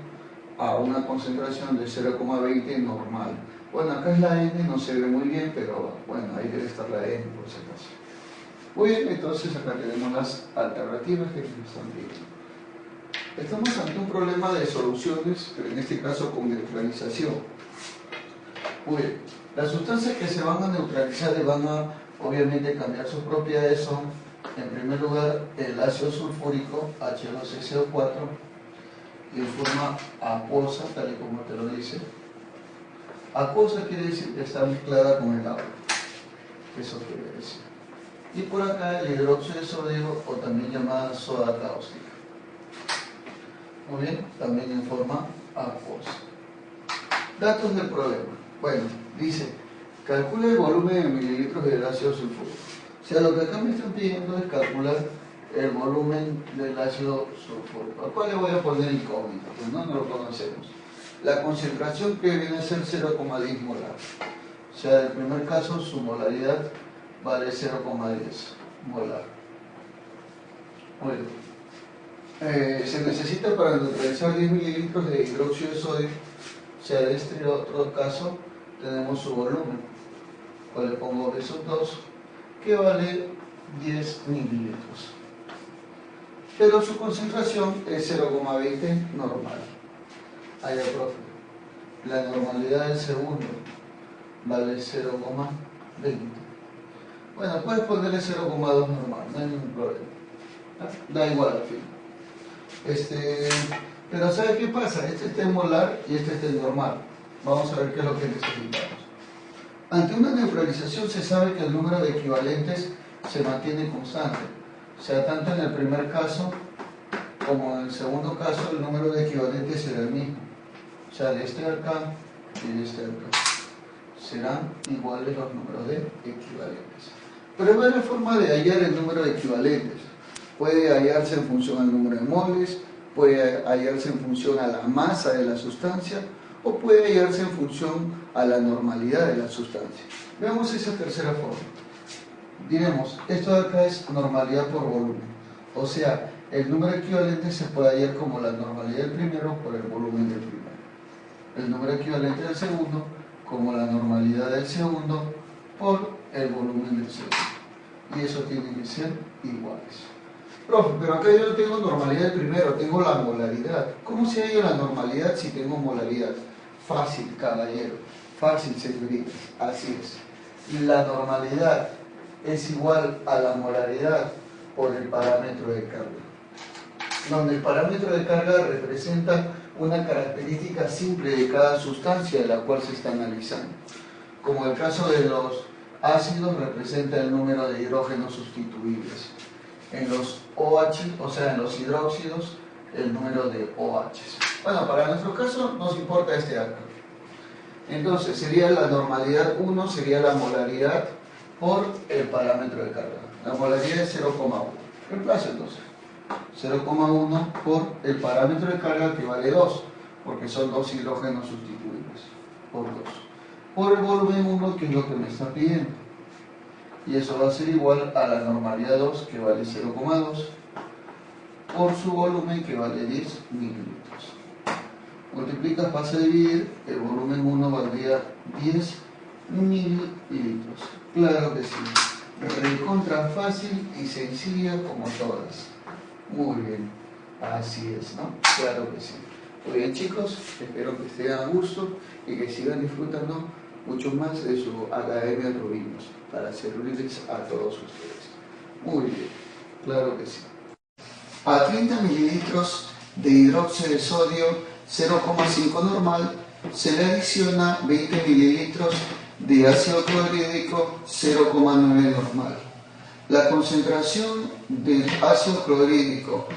a una concentración de 0,20 normal. Bueno, acá es la N, no se ve muy bien, pero bueno, ahí debe estar la N por si acaso. Muy bien, entonces acá tenemos las alternativas que nos están pidiendo. Estamos ante un problema de soluciones, pero en este caso con neutralización. Muy bien, las sustancias que se van a neutralizar y van a obviamente cambiar sus propiedades son, en primer lugar, el ácido sulfúrico, H2SO4, en forma acuosa, tal y como te lo dice. Acuosa quiere decir que está mezclada con el agua. Eso quiere decir. Y por acá el hidróxido de sodio, o también llamada soda cáustica. Muy bien, también en forma acuosa. Datos del problema. Bueno, dice, calcula el volumen en mililitros del ácido sulfúrico. O sea, lo que acá me están pidiendo es calcular el volumen del ácido sulfúrico. ¿A cuál le voy a poner incógnito? Pues no lo conocemos. La concentración que viene a ser 0,10 molar. O sea, en el primer caso su molaridad vale 0,10 molar. Bueno, se necesita para neutralizar 10 mililitros de hidróxido de sodio. O sea, en este otro caso tenemos su volumen. Pues le pongo esos dos, que vale 10 mililitros. Pero su concentración es 0,20 normal. Ahí, profe. La normalidad del segundo vale 0,20. Bueno, puedes ponerle 0,2 normal, no hay ningún problema. Da igual al fin. Pero ¿sabes qué pasa? Este está en molar y este está en normal. Vamos a ver qué es lo que necesitamos. Ante una neutralización se sabe que el número de equivalentes se mantiene constante. O sea, tanto en el primer caso como en el segundo caso el número de equivalentes será el mismo. O sea, de este acá y de este acá. Serán iguales los números de equivalentes. Pero hay varias formas de hallar el número de equivalentes. Puede hallarse en función al número de moles, puede hallarse en función a la masa de la sustancia o puede hallarse en función a la normalidad de la sustancia. Veamos esa tercera forma. Diremos, esto de acá es normalidad por volumen. O sea, el número equivalente se puede hallar como la normalidad del primero por el volumen del primero. El número equivalente del segundo como la normalidad del segundo por el volumen del segundo. Y eso tiene que ser iguales. Profe, pero acá yo no tengo normalidad del primero, tengo la molaridad. ¿Cómo se halla la normalidad si tengo molaridad? Fácil, caballero. Fácil, señoritas. Así es. La normalidad es igual a la molaridad por el parámetro de carga. Donde el parámetro de carga representa una característica simple de cada sustancia de la cual se está analizando. Como el caso de los ácidos, representa el número de hidrógenos sustituibles. En los OH, o sea, en los hidróxidos, el número de OHs. Bueno, para nuestro caso nos importa este acá. Entonces, sería la normalidad 1, sería la molaridad por el parámetro de carga. La molaridad es 0,1. Reemplazo entonces. 0,1 por el parámetro de carga que vale 2, porque son 2 hidrógenos sustituibles, por 2. Por el volumen 1, que es lo que me está pidiendo. Y eso va a ser igual a la normalidad 2, que vale 0,2, por su volumen, que vale 10 mililitros. Multiplicas, pasa a dividir, el volumen 1 valdría 10 mililitros. Claro que sí. Recontra fácil y sencilla como todas. Muy bien, así es, ¿no? Claro que sí. Muy bien, chicos, espero que estén a gusto y que sigan disfrutando mucho más de su Academia Rubinos para servirles a todos ustedes. Muy bien, claro que sí. A 30 mililitros de hidróxido de sodio 0,5 normal se le adiciona 20 mililitros de ácido clorhídrico 0,9 normal. La concentración del ácido clorhídrico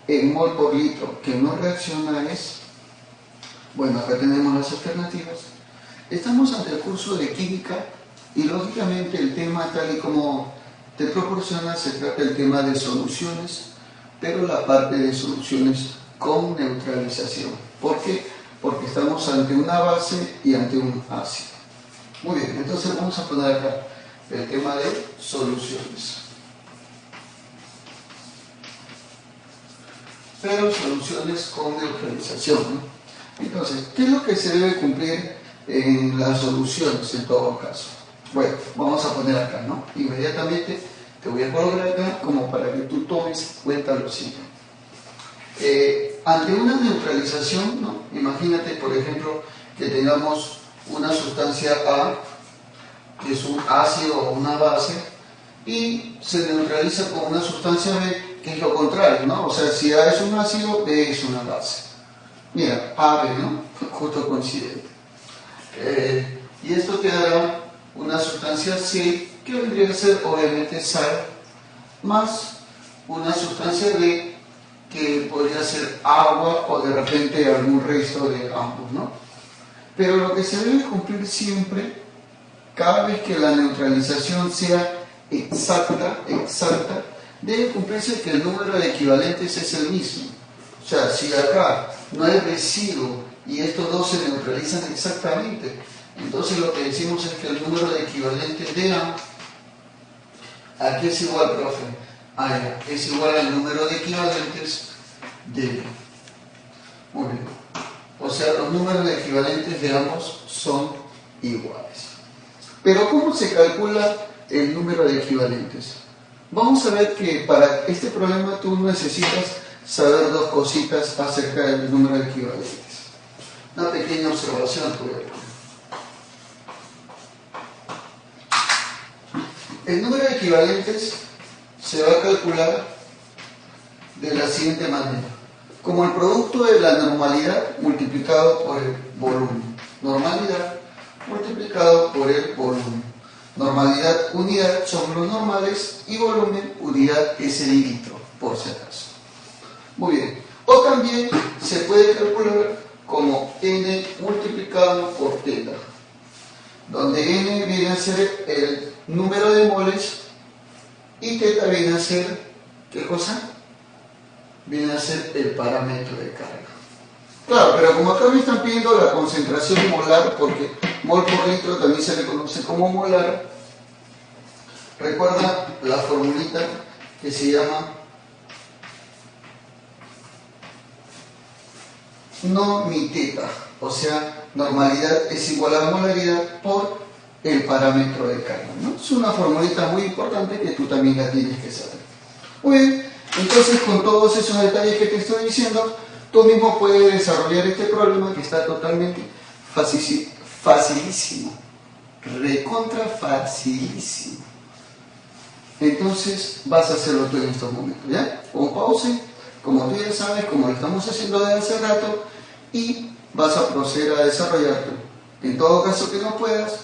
en mol por litro que no reacciona es, bueno, acá tenemos las alternativas. Estamos ante el curso de química y lógicamente el tema, tal y como te proporciona, se trata del tema de soluciones, pero la parte de soluciones con neutralización. ¿Por qué? Porque estamos ante una base y ante un ácido. Muy bien, entonces vamos a poner acá el tema de soluciones. Pero soluciones con neutralización, ¿no? Entonces, ¿qué es lo que se debe cumplir en las soluciones en todo caso? Bueno, vamos a poner acá, ¿no? Inmediatamente te voy a colocar acá como para que tú tomes cuenta lo siguiente. Ante una neutralización, ¿no? Imagínate, por ejemplo, que tengamos una sustancia A, que es un ácido o una base, y se neutraliza con una sustancia B, que es lo contrario, ¿no? O sea, si A es un ácido, B es una base. Mira, AB, ¿no? Justo coincidente. Y esto te dará una sustancia C, que vendría a ser obviamente sal, más una sustancia D, que podría ser agua o de repente algún resto de ambos, ¿no? Pero lo que se debe cumplir siempre, cada vez que la neutralización sea exacta, debe cumplirse que el número de equivalentes es el mismo. O sea, si acá no hay residuo y estos dos se neutralizan exactamente, entonces lo que decimos es que el número de equivalentes de A, ¿a qué es igual, profe? Es igual al número de equivalentes de B. Muy bien. O sea, los números de equivalentes de ambos son iguales. Pero ¿cómo se calcula el número de equivalentes? Vamos a ver que para este problema tú necesitas saber dos cositas acerca del número de equivalentes. Una pequeña observación te voy a poner. El número de equivalentes se va a calcular de la siguiente manera: como el producto de la normalidad multiplicado por el volumen. Normalidad multiplicado por el volumen. Normalidad, unidad, son los normales, y volumen, unidad, es el litro, por si acaso. Muy bien. O también se puede calcular como n multiplicado por teta, donde n viene a ser el número de moles y teta viene a ser, ¿qué cosa? Viene a ser el parámetro de carga. Claro, pero como acá me están pidiendo la concentración molar, porque mol por litro también se le conoce como molar, recuerda la formulita que se llama no mi teta, o sea, normalidad es igual a molaridad por el parámetro de carga, ¿no? Es una formulita muy importante que tú también la tienes que saber. Muy bien, entonces con todos esos detalles que te estoy diciendo, tú mismo puedes desarrollar este problema que está totalmente facilísimo, recontra facilísimo. Entonces vas a hacerlo tú en estos momentos, ¿ya? Con pausa, como tú ya sabes, como lo estamos haciendo desde hace rato, y vas a proceder a desarrollarlo. En todo caso que no puedas,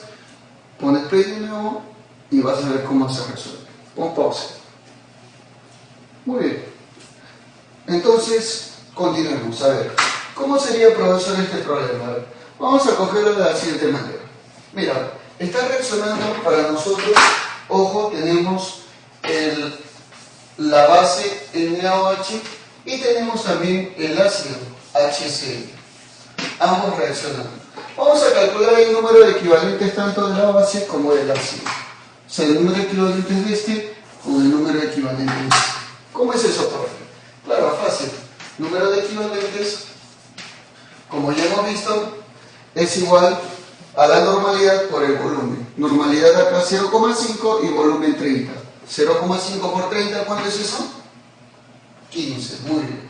pones play de nuevo y vas a ver cómo se resuelve. Pon pausa. Muy bien. Entonces, continuemos. A ver, ¿cómo sería, profesor, este problema? A ver, vamos a cogerlo de la siguiente manera. Mira, está reaccionando para nosotros, ojo, tenemos la base NaOH y tenemos también el ácido HCl. Ambos reaccionando. Vamos a calcular el número de equivalentes tanto de la base como del ácido. O sea, el número de equivalentes de este con el número de equivalentes de este. ¿Cómo es eso, profe? Claro, fácil. Número de equivalentes, como ya hemos visto, es igual a la normalidad por el volumen. Normalidad acá 0,5 y volumen 30. 0,5 por 30, ¿cuánto es eso? 15, muy bien.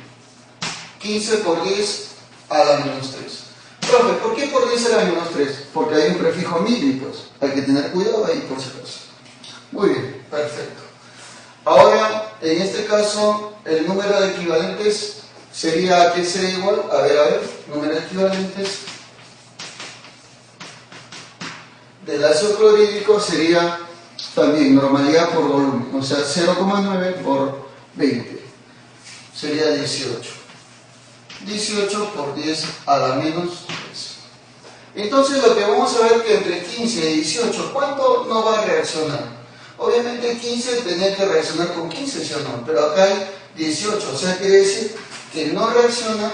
15 por 10 a la menos 3. Profe, ¿por qué por 10 a la menos 3? Porque hay un prefijo mil, pues. Hay que tener cuidado ahí por si acaso. Muy bien, perfecto. Ahora, en este caso, el número de equivalentes sería, ¿a qué sería igual? A ver, número de equivalentes del ácido clorhídrico sería también normalidad por volumen, o sea, 0,9 por 20, sería 18. 18 por 10 a la menos 3. Entonces lo que vamos a ver que entre 15 y 18, ¿cuánto no va a reaccionar? Obviamente 15 tenía que reaccionar con 15, ¿sí o no? Pero acá hay 18, o sea, quiere decir que no reacciona.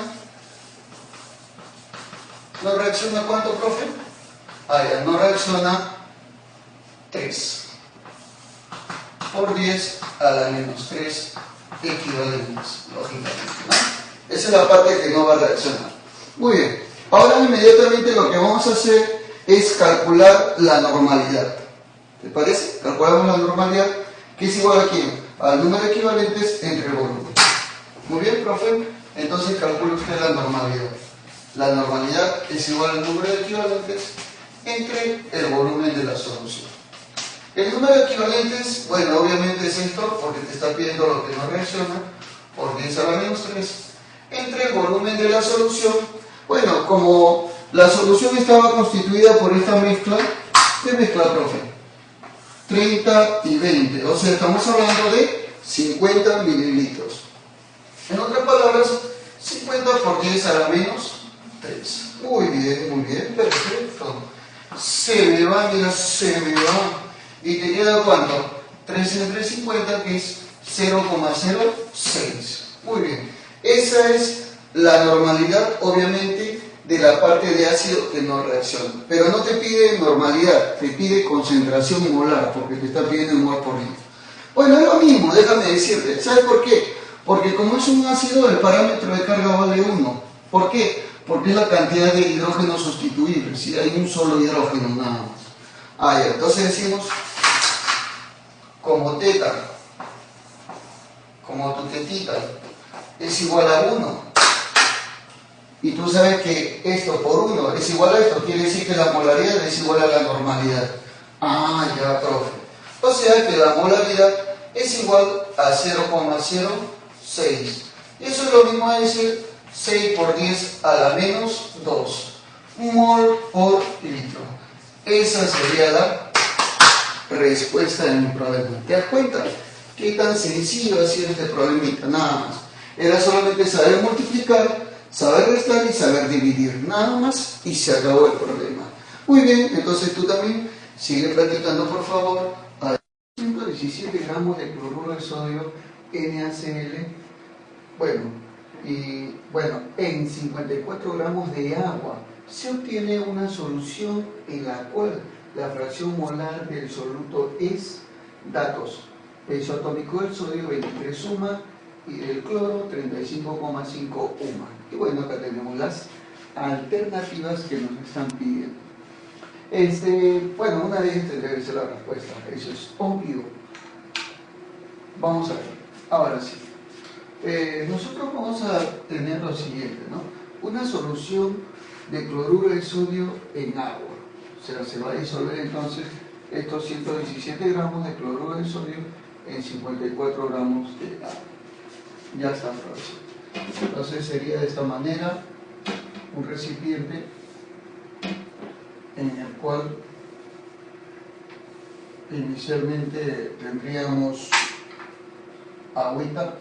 ¿No reacciona cuánto, profe? Ya, no reacciona 3 por 10 a la menos 3 equivalentes, lógicamente, ¿no? Esa es la parte que no va a reaccionar. Muy bien, ahora inmediatamente lo que vamos a hacer es calcular la normalidad. ¿Te parece? Calculamos la normalidad, que es igual a ¿quién? Al número de equivalentes entre el volumen. Muy bien, profe. Entonces calcula usted la normalidad. La normalidad es igual al número de equivalentes entre el volumen de la solución. El número de equivalentes, bueno, obviamente es esto, porque te está pidiendo lo que no reacciona, por 10 a la menos 3, entre el volumen de la solución. Bueno, como la solución estaba constituida por esta mezcla, ¿qué mezcla, profe? 30 y 20, o sea, estamos hablando de 50 mililitros. En otras palabras, 50 por 10 a la menos 3. Muy bien, perfecto. Se me va, mira, se me va. ¿Y te queda cuánto? 3 entre 50, que es 0,06. Muy bien. Esa es la normalidad, obviamente, de la parte de ácido que no reacciona. Pero no te pide normalidad, te pide concentración molar, porque te está pidiendo mol por litro. Bueno, es lo mismo, déjame decirte. ¿Sabes por qué? Porque como es un ácido, el parámetro de carga vale 1. ¿Por qué? Porque es la cantidad de hidrógeno sustituible. Si hay un solo hidrógeno, nada más. Ya. Entonces decimos, como teta, como tu tetita, es igual a 1. Y tú sabes que esto por 1 es igual a esto, quiere decir que la molaridad es igual a la normalidad. Ya, profe. O sea que la molaridad es igual a 0,06. Y eso es lo mismo a decir 6 por 10 a la menos 2 mol por litro. Esa sería la respuesta de mi problema. ¿Te das cuenta? Qué tan sencillo ha sido este problemita, nada más. Era solamente saber multiplicar, saber restar y saber dividir, nada más, y se acabó el problema. Muy bien, entonces tú también sigue practicando, por favor. 117 gramos de cloruro de sodio NaCl, en 54 gramos de agua se obtiene una solución en la cual la fracción molar del soluto es, datos, peso atómico del sodio 23 UMA y del cloro 35,5 UMA. Y bueno, acá tenemos las alternativas que nos están pidiendo. Una de ellas tendría que ser la respuesta, eso es obvio. Vamos a ver, ahora sí. Nosotros vamos a tener lo siguiente, ¿no? Una solución de cloruro de sodio en agua. O sea, se va a disolver entonces estos 117 gramos de cloruro de sodio en 54 gramos de agua. Ya está, profesor. Entonces sería de esta manera. un recipiente en el cual inicialmente tendríamos agüita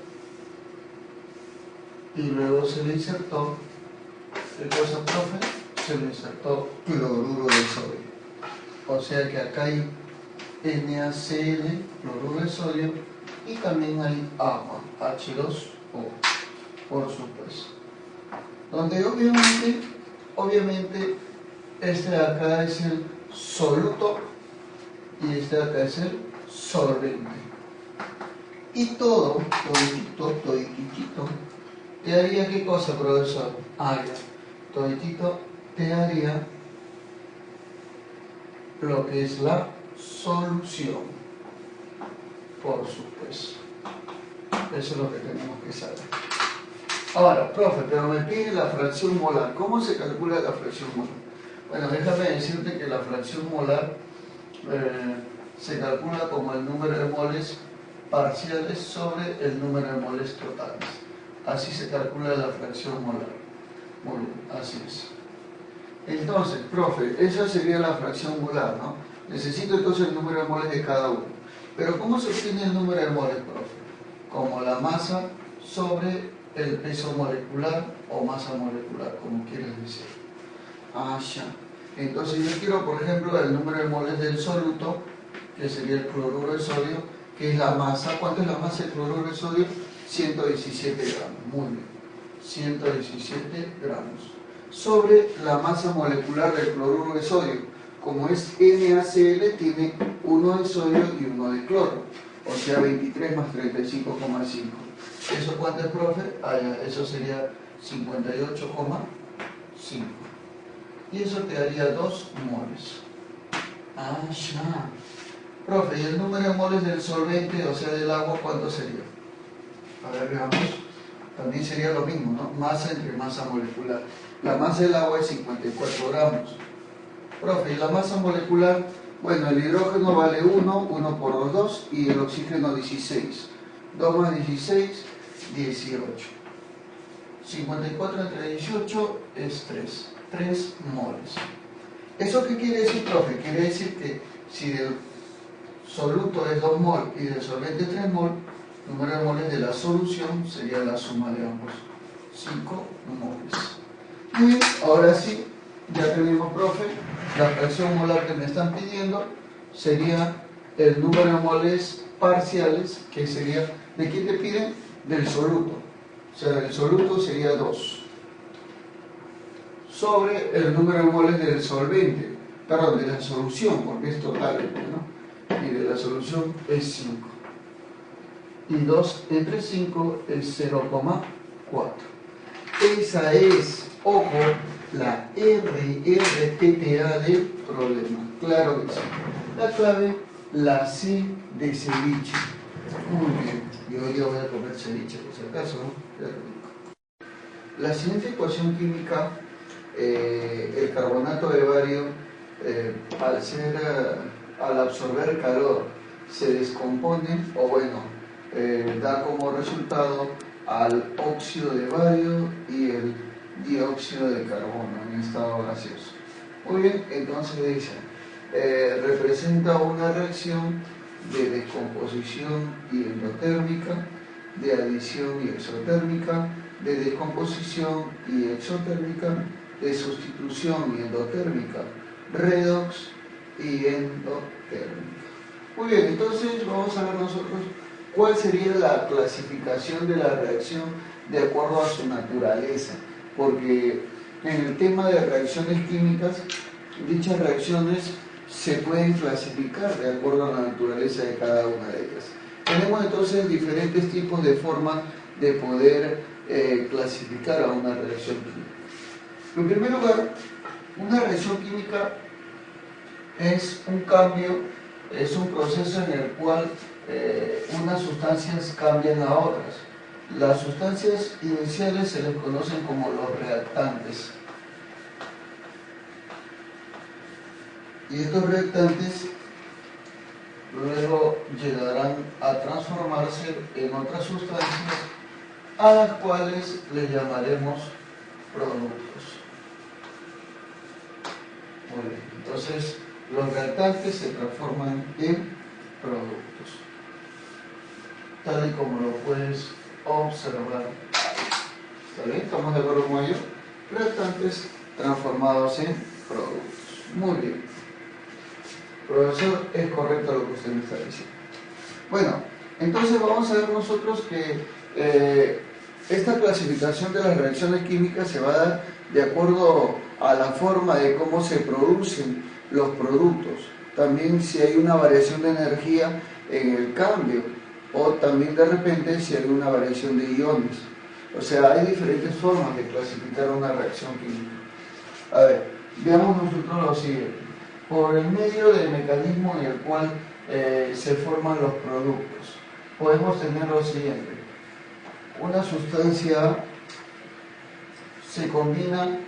y luego se le insertó, ¿qué cosa, profe? Se le insertó cloruro de sodio. O sea que acá hay NaCl, cloruro de sodio, y también hay agua, H2O, por supuesto. Donde obviamente este de acá es el soluto y este de acá es el solvente. Y todo, toditito, te haría ¿qué cosa, profesor? Toditito te haría lo que es la solución, por supuesto. Eso es lo que tenemos que saber. Ahora, profe, pero me pide la fracción molar. ¿Cómo se calcula la fracción molar? Bueno, déjame decirte que la fracción molar se calcula como el número de moles parciales sobre el número de moles totales. Así se calcula la fracción molar. Muy bien, así es. Entonces, profe, esa sería la fracción molar, ¿no? Necesito entonces el número de moles de cada uno. Pero ¿cómo se obtiene el número de moles, profe? Como la masa sobre el peso molecular o masa molecular, como quieres decir. Ya. Entonces yo quiero, por ejemplo, el número de moles del soluto, que sería el cloruro de sodio, que es la masa. ¿Cuánto es la masa del cloruro de sodio? 117 gramos. Muy bien. 117 gramos. Sobre la masa molecular del cloruro de sodio. Como es NaCl, tiene 1 de sodio y 1 de cloro. O sea, 23 más 35,5. ¿Eso cuánto es, profe? Eso sería 58,5. Y eso te daría 2 moles. Ya. Profe, ¿y el número de moles del solvente, o sea, del agua, cuánto sería? A ver, veamos. También sería lo mismo, ¿no? Masa entre masa molecular. La masa del agua es 54 gramos. Profe, ¿y la masa molecular? Bueno, el hidrógeno vale 1, 1 por 2, 2, y el oxígeno 16. 2 más 16, 18. 54 entre 18 es 3 moles. ¿Eso qué quiere decir, profe? Quiere decir que si del soluto es 2 mol y del solvente 3 mol, el número de moles de la solución sería la suma de ambos, 5 moles. Muy bien, ahora sí, ya tenemos, profe, la fracción molar que me están pidiendo sería el número de moles parciales, que sería, ¿de quién te piden? Del soluto. O sea, el soluto sería 2. Sobre el número de moles del solvente, perdón, de la solución, porque es total, ¿no? Y de la solución es 5. Y 2 entre 5 es 0,4. Esa es, ojo, la RRTTA del problema. Claro que sí. La clave, la C de ceviche. Muy bien. Yo hoy voy a comer ceviche, por si acaso, ¿no? Qué rico. La siguiente ecuación química, el carbonato de bario, al absorber calor, se descompone, o bueno, da como resultado al óxido de bario y el dióxido de carbono en estado gaseoso. Muy bien, entonces dice, representa una reacción de descomposición y endotérmica, de adición y exotérmica, de descomposición y exotérmica, de sustitución y endotérmica, redox y endotérmica. Muy bien, entonces vamos a ver nosotros cuál sería la clasificación de la reacción de acuerdo a su naturaleza, porque en el tema de reacciones químicas, dichas reacciones se pueden clasificar de acuerdo a la naturaleza de cada una de ellas. Tenemos entonces diferentes tipos de formas de poder clasificar a una reacción química. En primer lugar, una reacción química es un cambio, es un proceso en el cual unas sustancias cambian a otras. Las sustancias iniciales se les conocen como los reactantes. Y estos reactantes luego llegarán a transformarse en otras sustancias a las cuales les llamaremos productos. Muy bien. Entonces, los reactantes se transforman en productos, tal y como lo puedes observar. ¿Está bien? ¿Estamos de acuerdo con ello? Reactantes transformados en productos. Muy bien. Profesor, es correcto lo que usted me está diciendo. Bueno, entonces vamos a ver nosotros que esta clasificación de las reacciones químicas se va a dar de acuerdo a la forma de cómo se producen los productos. También si hay una variación de energía en el cambio, o también de repente si hay una variación de iones. O sea, hay diferentes formas de clasificar una reacción química. A ver, veamos nosotros lo siguiente. Por el medio del mecanismo en el cual se forman los productos, podemos tener lo siguiente. Una sustancia se combina,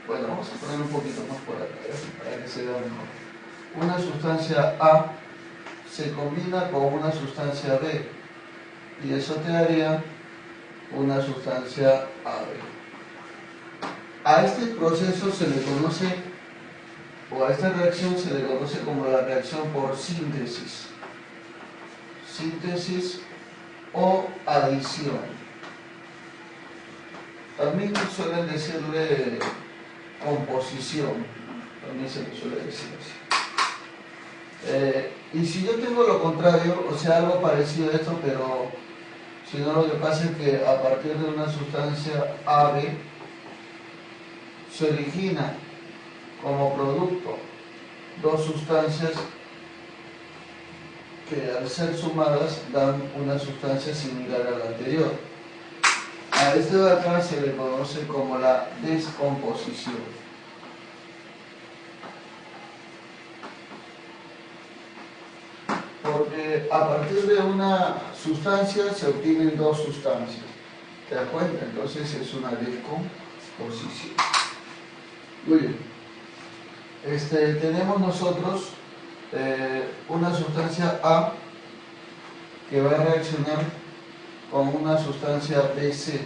bueno, vamos a poner un poquito más por acá, para que se vea mejor. Una sustancia A se combina con una sustancia B, y eso te daría una sustancia AB. A este proceso se le conoce, o a esta reacción se le conoce como la reacción por síntesis. Síntesis o adición. También suelen decirle composición, también se le suele decir así. Y si yo tengo lo contrario, o sea, algo parecido a esto, pero si no, lo que pasa es que a partir de una sustancia AB se origina como producto dos sustancias que al ser sumadas dan una sustancia similar a la anterior. A este de acá se le conoce como la descomposición. Porque a partir de una sustancia se obtienen dos sustancias. ¿Te das cuenta? Entonces es una descomposición. Muy bien. Tenemos nosotros una sustancia A que va a reaccionar con una sustancia BC.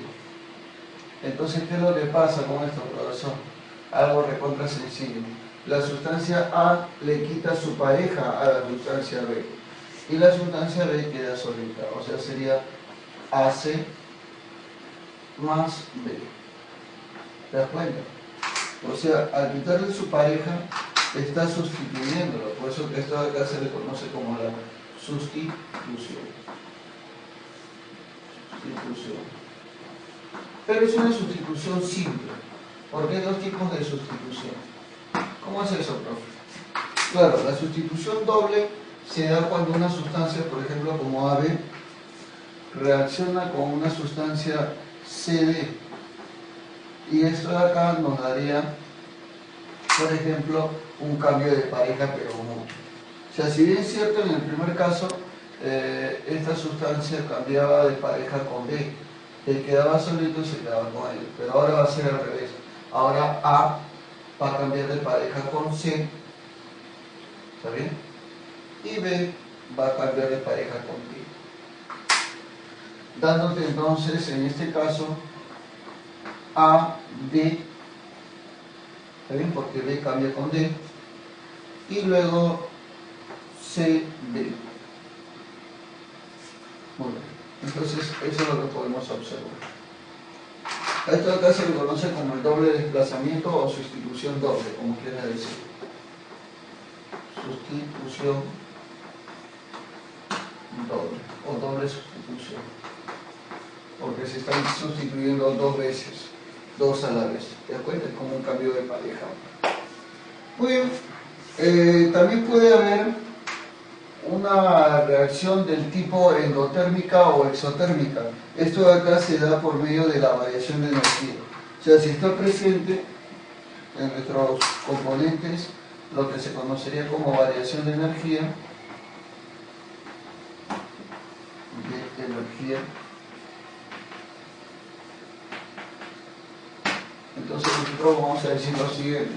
Entonces, ¿qué es lo que pasa con esto, profesor? Algo recontra sencillo. La sustancia A le quita su pareja a la sustancia B y la sustancia B queda solita, o sea, sería AC más B. ¿Te das cuenta? O sea, al quitarle su pareja, está sustituyéndolo. Por eso que esto de acá se le conoce como la sustitución. Pero es una sustitución simple, porque hay dos tipos de sustitución. ¿Cómo es eso, profe? Claro, la sustitución doble se da cuando una sustancia, por ejemplo, como AB, reacciona con una sustancia CD. Y esto de acá nos daría, por ejemplo, un cambio de pareja, pero mucho. O sea, si bien es cierto, en el primer caso, esta sustancia cambiaba de pareja con B, él quedaba solito y se quedaba con él, pero ahora va a ser al revés. Ahora A va a cambiar de pareja con C, ¿está bien? Y B va a cambiar de pareja con D, dándote entonces, en este caso, A, D, ¿está bien? Porque B cambia con D, y luego C, D. Muy bien. Entonces, eso es lo que podemos observar. A esto acá se le conoce como el doble desplazamiento o sustitución doble, como quieras decir. Sustitución doble o doble sustitución. Porque se están sustituyendo dos veces, dos a la vez. ¿Te das cuenta? Es como un cambio de pareja. Muy bien. También puede haber una reacción del tipo endotérmica o exotérmica. Esto de acá se da por medio de la variación de energía. O sea, si está presente en nuestros componentes lo que se conocería como variación de energía, entonces nosotros vamos a decir lo siguiente.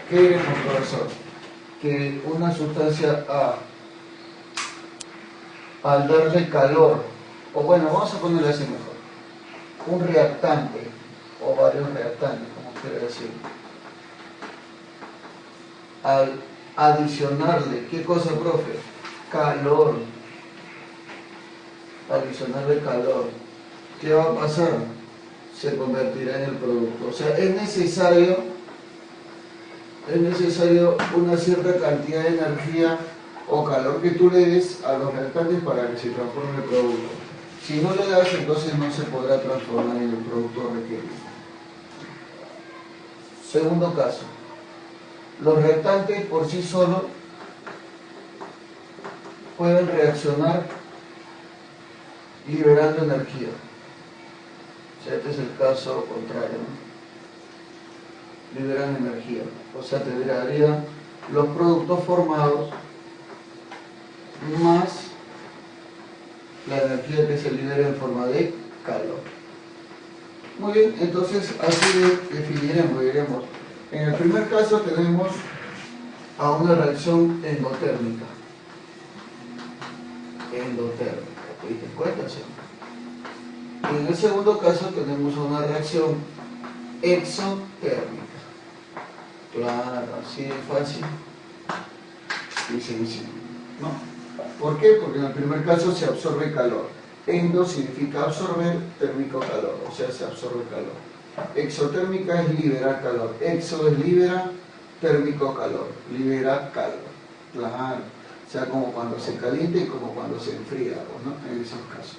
¿Qué queremos, profesor? Que una sustancia A, al darle calor, o bueno, vamos a ponerlo así mejor, un reactante, o varios reactantes, como quiera decir, al adicionarle, ¿qué cosa, profe? Calor. Adicionarle calor. ¿Qué va a pasar? Se convertirá en el producto. O sea, es necesario una cierta cantidad de energía o calor que tú le des a los reactantes para que se transforme en el producto. Si no le das, entonces no se podrá transformar en el producto requerido. Segundo caso. Los reactantes por sí solos pueden reaccionar liberando energía. O sea, este es el caso contrario, ¿no? Liberan energía. O sea, te darían los productos formados más la energía que se libera en forma de calor. Muy bien, entonces así definiremos, diremos. En el primer caso tenemos a una reacción endotérmica. ¿Te diste cuenta? ¿Sí? Y en el segundo caso tenemos una reacción exotérmica. Claro, así de fácil y sencillo, ¿no? ¿Por qué? Porque en el primer caso se absorbe calor. Endo significa absorber, térmico calor, o sea, se absorbe calor. Exotérmica es liberar calor. Exo es libera, térmico calor. Libera calor. Claro. O sea, como cuando se calienta y como cuando se enfría, ¿no? En esos casos.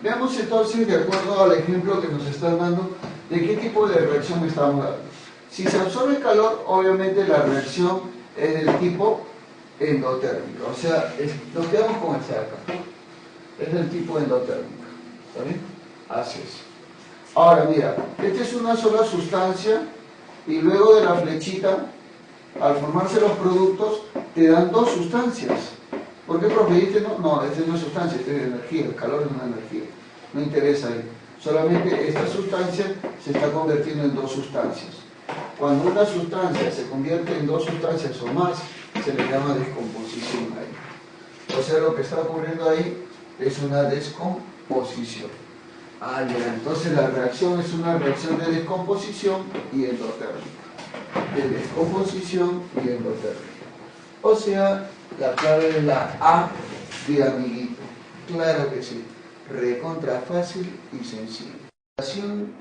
Veamos entonces, de acuerdo al ejemplo que nos están dando, de qué tipo de reacción estamos dando. Si se absorbe calor, obviamente la reacción es del tipo endotérmica. O sea, nos quedamos con esta de acá. Es del tipo endotérmica. ¿Está bien? Así es. Ahora, mira, esta es una sola sustancia y luego de la flechita, al formarse los productos, te dan dos sustancias. ¿Por qué, profe? ¿Dijiste no? No, esta es una sustancia, esta es energía, el calor es una energía. No interesa ahí. Solamente esta sustancia se está convirtiendo en dos sustancias. Cuando una sustancia se convierte en dos sustancias o más, se le llama descomposición ahí. O sea, lo que está ocurriendo ahí es una descomposición. Ah, ya, entonces la reacción es una reacción de descomposición y endotérmica. De descomposición y endotérmica. O sea, la clave es la A de amiguito. Claro que sí. Recontra fácil y sencillo. La ecuación,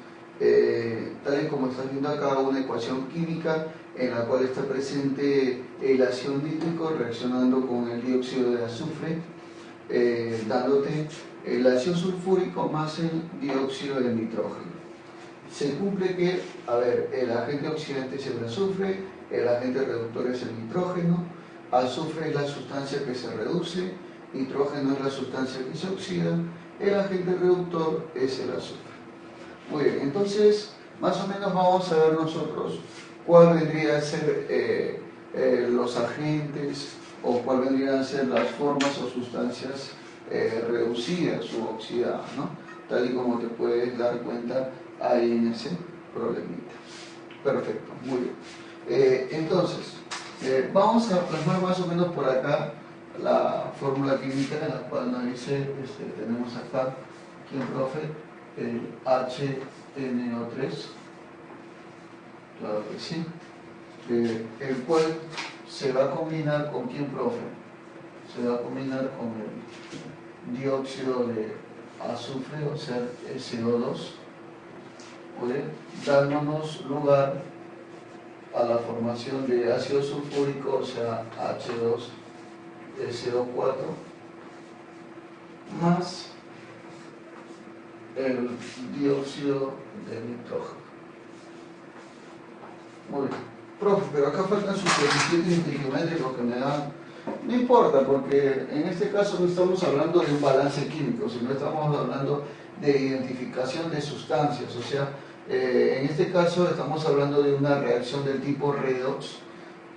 tal y como estás viendo acá, una ecuación química en la cual está presente el ácido nítrico reaccionando con el dióxido de azufre, dándote el ácido sulfúrico más el dióxido de nitrógeno. Se cumple que, a ver, el agente oxidante es el azufre, el agente reductor es el nitrógeno, azufre es la sustancia que se reduce, nitrógeno es la sustancia que se oxida, el agente reductor es el azufre. Muy bien, entonces, más o menos vamos a ver nosotros cuál vendría a ser los agentes o cuál vendrían a ser las formas o sustancias reducidas u oxidadas, ¿no? Tal y como te puedes dar cuenta ahí en ese problemita. Perfecto, muy bien. Entonces, vamos a plasmar más o menos por acá la fórmula química en la cual nos dice, tenemos acá, ¿quién, profe? El HNO3, claro que sí, el cual se va a combinar con ¿quién, profe? Se va a combinar con el dióxido de azufre, o sea, SO2, dándonos lugar a la formación de ácido sulfúrico, o sea, H2SO4, más el dióxido de nitrógeno. Muy bien. Profe, pero acá faltan sus coeficientes estequiométricos que me dan. No importa, porque en este caso no estamos hablando de un balance químico, sino estamos hablando de identificación de sustancias. O sea, en este caso estamos hablando de una reacción del tipo redox,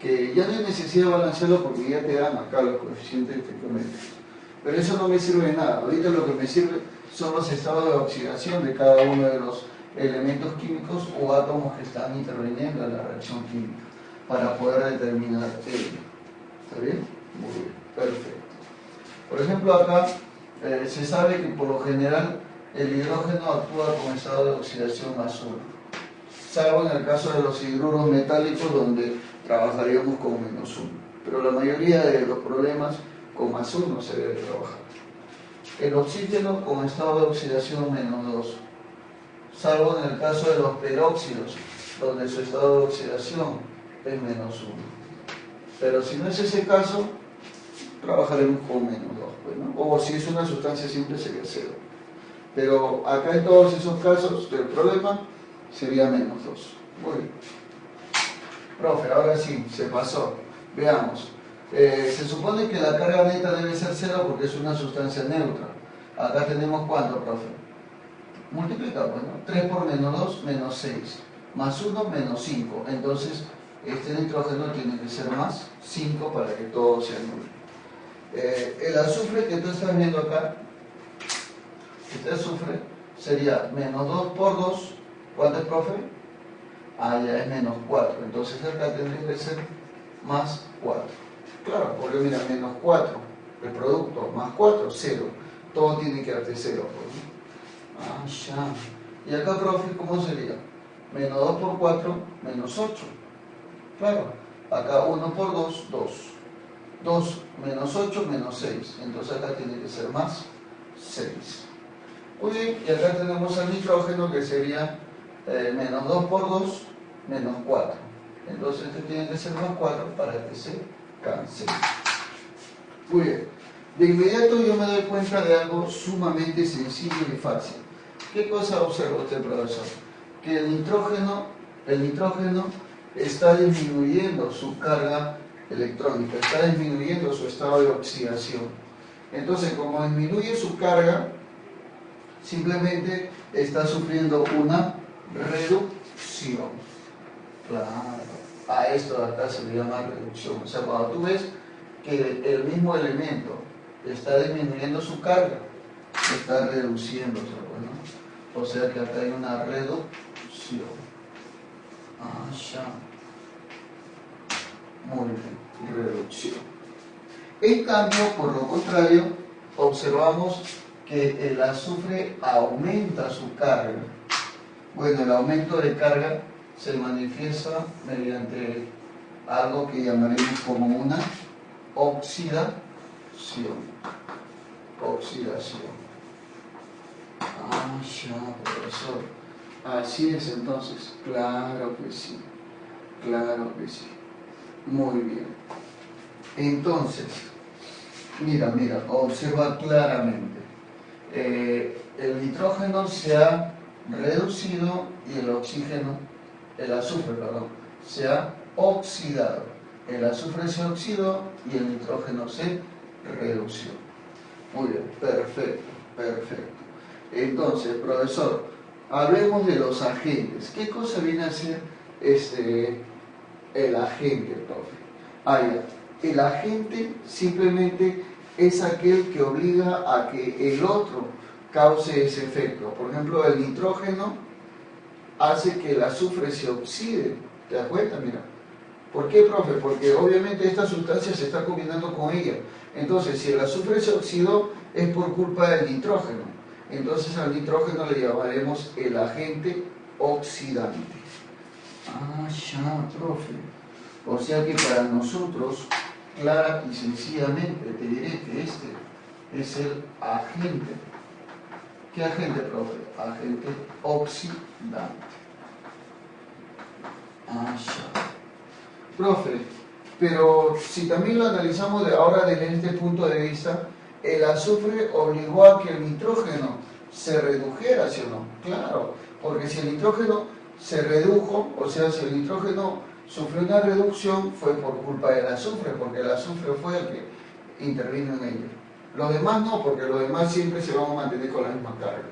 que ya no hay necesidad de balancearlo porque ya te dan acá los coeficientes estequiométricos. Pero eso no me sirve de nada. Ahorita lo que me sirve son los estados de oxidación de cada uno de los elementos químicos o átomos que están interviniendo en la reacción química para poder determinar ello. ¿Está bien? Muy bien, perfecto. Por ejemplo, acá se sabe que por lo general el hidrógeno actúa con estado de oxidación azul, salvo en el caso de los hidruros metálicos donde trabajaríamos con -1. Pero la mayoría de los problemas con +1 se debe trabajar. El oxígeno con estado de oxidación -2, salvo en el caso de los peróxidos, donde su estado de oxidación es -1. Pero si no es ese caso, trabajaremos con -2, pues, ¿no? O si es una sustancia simple sería 0. Pero acá en todos esos casos del problema sería -2. Muy bien. Profe, ahora sí, se pasó. Veamos. Se supone que la carga neta debe ser 0 porque es una sustancia neutra. Acá tenemos ¿cuánto, profe? Multiplica, pues, ¿no? 3 por -2, -6. Más 1, -5. Entonces, este nitrógeno tiene que ser más 5 para que todo sea nulo. El azufre que tú estás viendo acá, este azufre, sería -2 por 2. ¿Cuánto es, profe? Ah, ya es -4. Entonces acá tendría que ser más 4. Claro, porque mira, -4, el producto, más 4, 0. Todo tiene que darte 0. Pues. Ah, ya. Y acá, profe, ¿cómo sería? -2 por 4, -8. Claro, acá 1 por 2, 2. 2 menos 8, -6. Entonces acá tiene que ser más 6. Muy bien, y acá tenemos al nitrógeno que sería -2 por 2, -4. Entonces este tiene que ser más 4 para que se cancele. Muy bien. De inmediato yo me doy cuenta de algo sumamente sencillo y fácil. ¿Qué cosa observa usted, profesor? Que el nitrógeno está disminuyendo su carga electrónica, está disminuyendo su estado de oxidación. Entonces, como disminuye su carga, simplemente está sufriendo una reducción. Claro, a esto de acá se le llama reducción. O sea, cuando tú ves que el mismo elemento está disminuyendo su carga, está reduciéndose, ¿no? O sea que acá hay una reducción. Ah, ya. Muy bien, reducción. En cambio, por lo contrario, observamos que el azufre aumenta su carga. Bueno, el aumento de carga se manifiesta mediante algo que llamaremos como una oxidación. Oxidación. Ah, ya, profesor. Así es entonces. Claro que sí. Claro que sí. Muy bien. Entonces, mira, observa claramente. El nitrógeno se ha reducido y el azufre, se ha oxidado. El azufre se oxidó y el nitrógeno se redució. Muy bien, perfecto. Entonces, profesor, hablemos de los agentes. ¿Qué cosa viene a ser el agente, profe? El agente simplemente es aquel que obliga a que el otro cause ese efecto. Por ejemplo, el nitrógeno hace que el azufre se oxide. ¿Te das cuenta? Mira. ¿Por qué, profe? Porque obviamente esta sustancia se está combinando con ella. Entonces, si el azufre se oxidó, es por culpa del nitrógeno. Entonces, al nitrógeno le llamaremos el agente oxidante. Ah, ya, profe. O sea que para nosotros, clara y sencillamente, te diré que este es el agente. ¿Qué agente, profe? Agente oxidante. Ah, ya. Profe, pero si también lo analizamos ahora desde este punto de vista, el azufre obligó a que el nitrógeno se redujera, ¿sí o no? Claro, porque si el nitrógeno se redujo, o sea, si el nitrógeno sufrió una reducción, fue por culpa del azufre, porque el azufre fue el que intervino en ello. Los demás no, porque los demás siempre se van a mantener con la misma carga.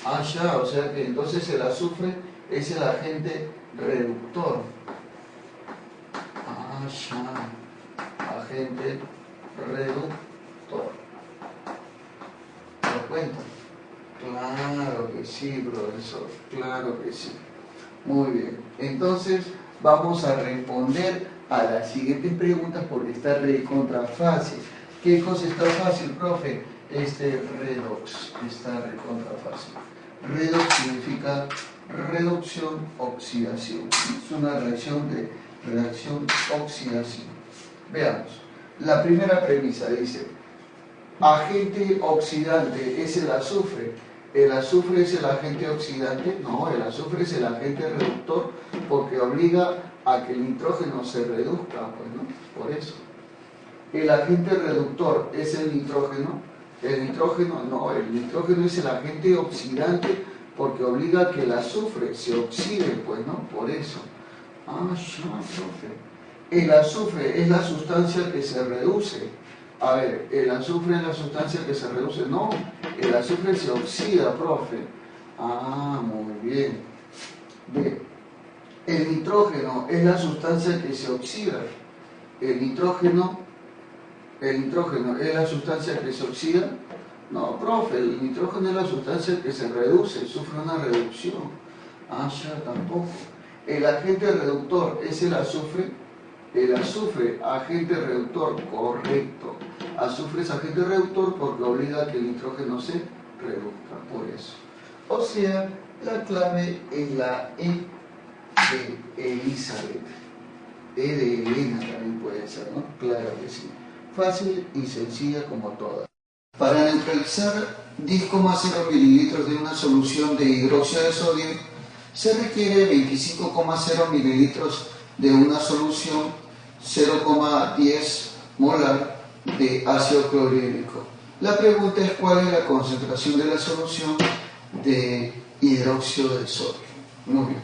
Ah, ya, o sea que entonces el azufre es el agente reductor. Ah, ya, agente reductor. ¿Te das cuenta? Claro que sí, profesor, claro que sí. Muy bien, entonces vamos a responder a las siguientes preguntas porque está recontra fácil. ¿Qué cosa está fácil, profe? Redox está recontra fácil. Redox significa reducción, oxidación. Es una reacción de reacción oxidación. Veamos. La primera premisa dice, agente oxidante es el azufre. ¿El azufre es el agente oxidante? No, el azufre es el agente reductor porque obliga a que el nitrógeno se reduzca, pues, ¿no? Por eso. El agente reductor es el nitrógeno. El nitrógeno, no, el nitrógeno es el agente oxidante porque obliga a que el azufre se oxide, pues, ¿no? Por eso. Ah, ya, profe. El azufre es la sustancia que se reduce. A ver, el azufre es la sustancia que se reduce. No, el azufre se oxida, profe. Ah, muy bien. Bien. El nitrógeno es la sustancia que se oxida. El nitrógeno es la sustancia que se oxida. No, profe, el nitrógeno es la sustancia que se reduce, sufre una reducción. Ah, ya, tampoco. El agente reductor es el azufre. El azufre, agente reductor, correcto. Azufre es agente reductor porque obliga a que el nitrógeno se reduzca, por eso. O sea, la clave es la E de Elizabeth. E de Elena también puede ser, ¿no? Claro que sí. Fácil y sencilla como todas. Para neutralizar 10,0 mililitros de una solución de hidróxido de sodio, se requiere 25,0 mililitros de una solución 0,10 molar de ácido clorhídrico. La pregunta es cuál es la concentración de la solución de hidróxido de sodio. Muy bien.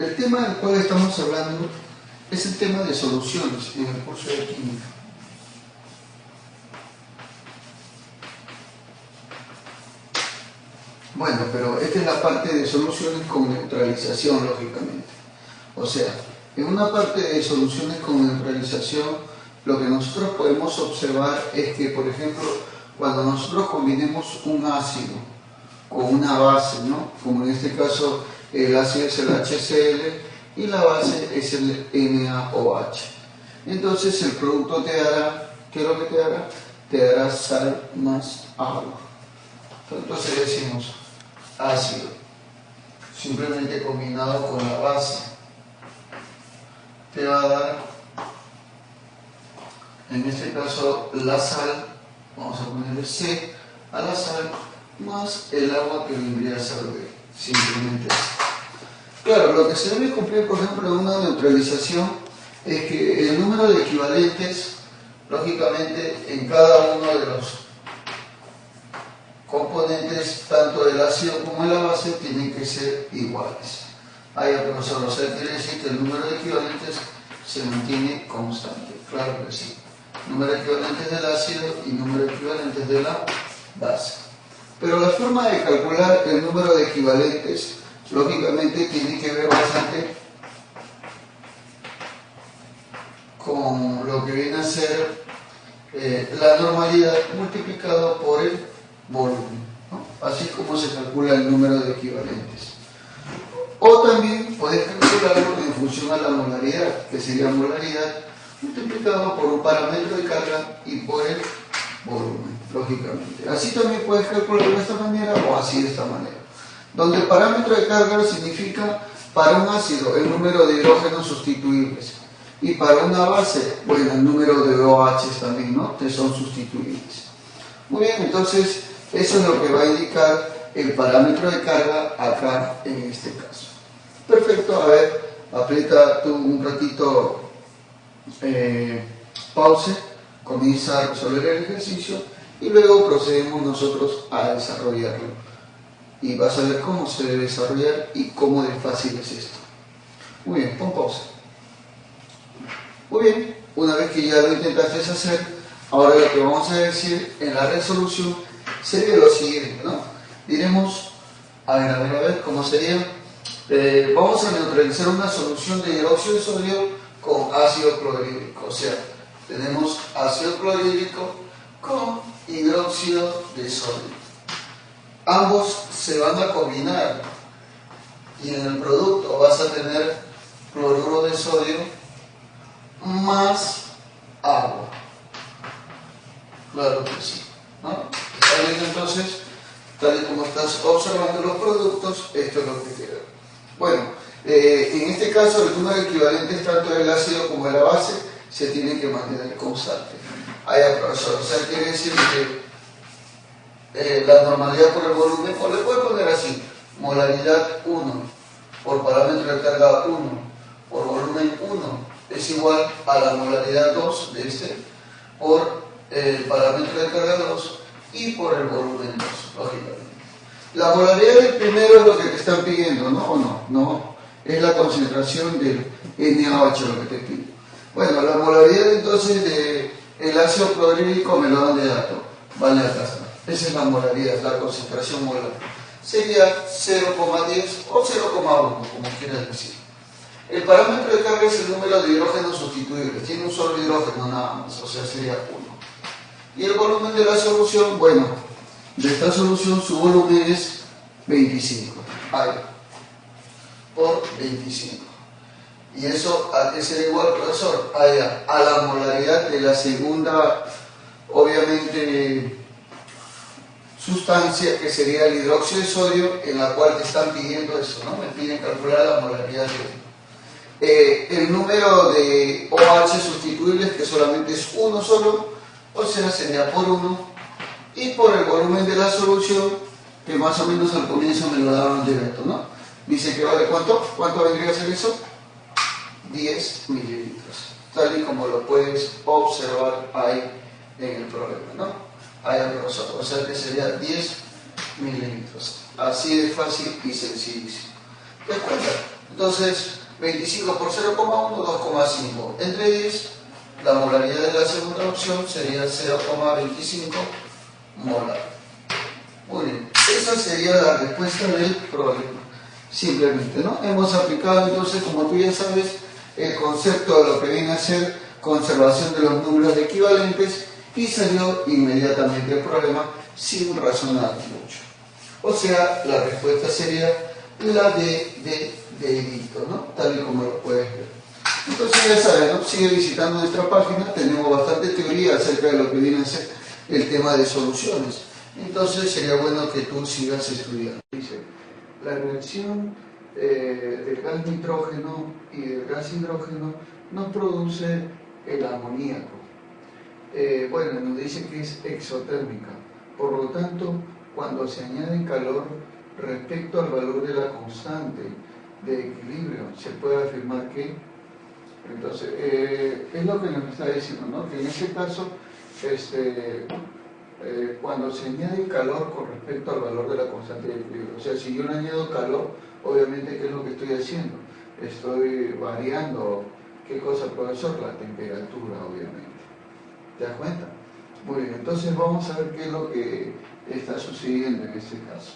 El tema del cual estamos hablando es el tema de soluciones en el curso de química. Bueno, pero esta es la parte de soluciones con neutralización, lógicamente. O sea, en una parte de soluciones con neutralización, lo que nosotros podemos observar es que, por ejemplo, cuando nosotros combinemos un ácido con una base, ¿no? Como en este caso el ácido es el HCl y la base es el NaOH. Entonces el producto te dará, ¿qué es lo que te dará? Te dará sal más agua. Entonces decimos ácido, simplemente combinado con la base, te va a dar, en este caso, la sal, vamos a ponerle C a la sal, más el agua que vendría a ser B, simplemente así. Claro, lo que se debe cumplir, por ejemplo, en una neutralización es que el número de equivalentes, lógicamente, en cada uno de los componentes, tanto del ácido como de la base, tienen que ser iguales. Ahí, profesor, o sea, quiere decir que el número de equivalentes se mantiene constante. Claro que sí. Número de equivalentes del ácido y número de equivalentes de la base. Pero la forma de calcular el número de equivalentes, lógicamente, tiene que ver bastante con lo que viene a ser la normalidad multiplicado por el volumen, ¿no? Así como se calcula el número de equivalentes. O también puedes calcularlo en función a la molaridad, que sería molaridad multiplicado por un parámetro de carga y por el volumen, lógicamente. Así también puedes calcularlo de esta manera o así de esta manera. Donde el parámetro de carga significa para un ácido el número de hidrógenos sustituibles y para una base, bueno, el número de OH también, ¿no? Que son sustituibles. Muy bien, entonces eso es lo que va a indicar el parámetro de carga acá en este caso. Perfecto, a ver, aprieta tú un ratito pause, comienza a resolver el ejercicio y luego procedemos nosotros a desarrollarlo. Y vas a ver cómo se debe desarrollar y cómo de fácil es esto. Muy bien, pon pausa. Muy bien, una vez que ya lo intentaste hacer, ahora lo que vamos a decir en la resolución sería lo siguiente, ¿no? Diremos, a ver, ¿cómo sería? Vamos a neutralizar una solución de hidróxido de sodio con ácido clorhídrico. O sea, tenemos ácido clorhídrico con hidróxido de sodio. Ambos se van a combinar y en el producto vas a tener cloruro de sodio más agua. Claro que sí, ¿no? ¿Está bien? Entonces, tal y como estás observando los productos, esto es lo que queda. Bueno, En este caso, el número de equivalentes tanto del ácido como de la base se tiene que mantener constante. Ahí, profesor, o sea, quiere decir que la normalidad por el volumen, o le puedo poner así, molaridad 1 por parámetro de carga 1 por volumen 1 es igual a la molaridad 2 de este por el parámetro de carga 2 y por el volumen 2, lógicamente. La molaridad del primero es lo que te están pidiendo, ¿no? ¿O no? No, es la concentración del NaOH lo que te pide. Bueno, la molaridad entonces del ácido clorhídrico me lo dan de dato, vale acá está. Esa es la molaridad, la concentración molar. Sería 0,10 o 0,1, como quieras decir. El parámetro de carga es el número de hidrógenos sustituibles. Tiene un solo hidrógeno nada más, o sea, sería 1. Y el volumen de la solución, bueno, de esta solución su volumen es 25. Ahí. Por 25. ¿Y eso a qué sería igual, profesor? A la molaridad de la segunda, obviamente, sustancia, que sería el hidróxido de sodio, en la cual te están pidiendo eso, ¿no? Me piden calcular la molaridad el número de OH sustituibles, que solamente es uno solo, o sea, sería por 1, y por el volumen de la solución, que más o menos al comienzo me lo daban directo, ¿no? Dice que vale ¿cuánto? ¿Cuánto vendría a ser eso? 10 mililitros, tal y como lo puedes observar ahí en el problema, ¿no? Ahí, profesor, o sea que sería 10 mililitros, así de fácil y sencillísimo. ¿Te das cuenta? Entonces, 25 por 0,1, 2,5. Entre 10, la molaridad de la segunda opción sería 0,25 molar. Muy bien, esa sería la respuesta del problema. Simplemente, ¿no? Hemos aplicado entonces, como tú ya sabes, el concepto de lo que viene a ser conservación de los números equivalentes y salió inmediatamente el problema sin razonar mucho. O sea, la respuesta sería la de dedito, ¿no? Tal y como lo puedes ver. Entonces ya sabes, ¿no? Sigue visitando nuestra página, tenemos bastante teoría acerca de lo que viene a ser el tema de soluciones. Entonces sería bueno que tú sigas estudiando. Dice, la reacción del gas nitrógeno y del gas hidrógeno no produce el amoníaco. Bueno, nos dice que es exotérmica. Por lo tanto, cuando se añade calor respecto al valor de la constante de equilibrio, se puede afirmar que, entonces, es lo que nos está diciendo, ¿no? Que en este caso, cuando se añade calor con respecto al valor de la constante de equilibrio, o sea, si yo le añado calor, obviamente, ¿qué es lo que estoy haciendo? Estoy variando, ¿qué cosa, profesor? La temperatura, obviamente. ¿Te das cuenta? Muy bien, entonces vamos a ver qué es lo que está sucediendo en este caso.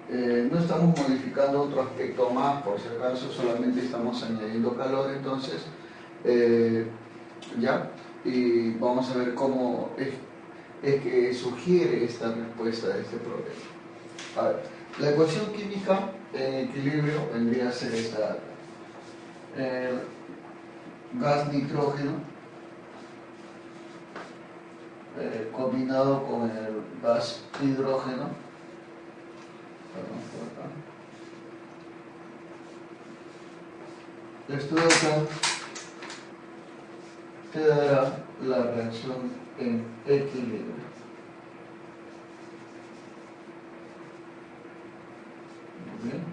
No estamos modificando otro aspecto más, por si acaso, solamente estamos añadiendo calor, entonces, ya, y vamos a ver cómo es que sugiere esta respuesta de este problema. A ver, la ecuación química en equilibrio vendría a ser esta. Gas nitrógeno combinado con el gas hidrógeno, esto de acá te dará la reacción en equilibrio. Muy bien,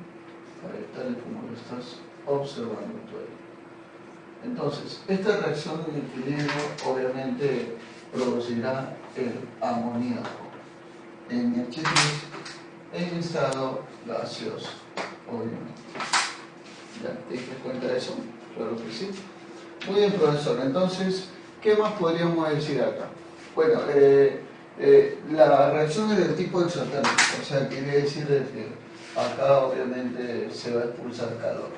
ahí tal y como lo estás observando tú ahí. Entonces, esta reacción en equilibrio obviamente producirá el amoníaco, NH3, en estado gaseoso, obviamente. ¿Ya te diste cuenta de eso? Claro que sí. Muy bien, profesor. Entonces, ¿qué más podríamos decir acá? Bueno, la reacción es del tipo exotérmico, o sea, quiere decir que acá obviamente se va a expulsar calor.